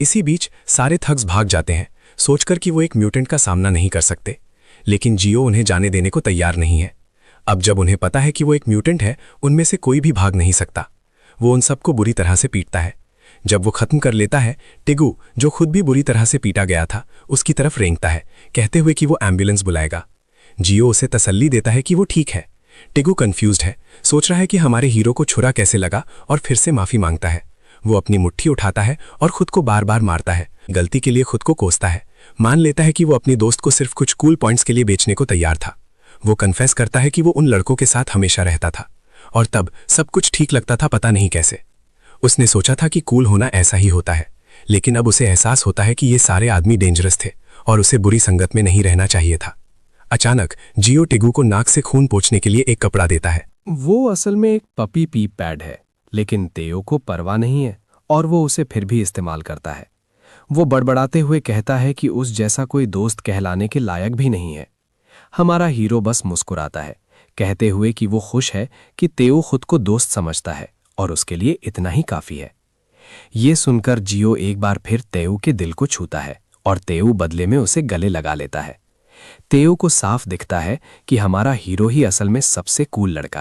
इसी बीच सारे थग्स भाग जाते हैं, सोचकर कि वो एक म्यूटेंट का सामना नहीं कर सकते, लेकिन जियो उन्हें जाने देने को तैयार नहीं है। अब जब उन्हें पता है कि वो एक म्यूटेंट है, उनमें से कोई भी भाग नहीं सकता। वो उन सबको बुरी तरह से पीटता है। जब वो खत्म कर लेता है, टेगू, जो खुद भी बुरी तरह से पीटा गया था, उसकी तरफ रेंगता है, कहते हुए कि वो एम्बुलेंस बुलाएगा। जियो उसे तसल्ली देता है कि वो ठीक है। टेगू कंफ्यूज्ड है, सोच रहा है कि हमारे हीरो को छुरा कैसे लगा और फिर से माफी मांगता है। वो अपनी मुट्ठी उठाता है और खुद को बार बार मारता है। गलती के लिए खुद को कोसता है, मान लेता है कि वो अपनी दोस्त को सिर्फ कुछ कूल पॉइंट्स के लिए बेचने को तैयार था। वो कन्फेस करता है कि वो उन लड़कों के साथ हमेशा रहता था और तब सब कुछ ठीक लगता था, पता नहीं कैसे। उसने सोचा था कि कूल होना ऐसा ही होता है, लेकिन अब उसे एहसास होता है कि ये सारे आदमी डेंजरस थे और उसे बुरी संगत में नहीं रहना चाहिए था। अचानक जियो टेगू को नाक से खून पोंछने के लिए एक कपड़ा देता है। वो असल में एक पपी पीप पैड है, लेकिन तेयो को परवाह नहीं है और वो उसे फिर भी इस्तेमाल करता है। वो बड़बड़ाते हुए कहता है कि उस जैसा कोई दोस्त कहलाने के लायक भी नहीं है। हमारा हीरो बस मुस्कुराता है, कहते हुए कि वो खुश है कि तेयो खुद को दोस्त समझता है और उसके लिए इतना ही काफी है। ये सुनकर जियो एक बार फिर तेयो के दिल को छूता है और तेयो बदले में उसे गले लगा लेता है। तेयो को साफ दिखता है कि हमारा हीरो ही असल में सबसे कूल लड़का है।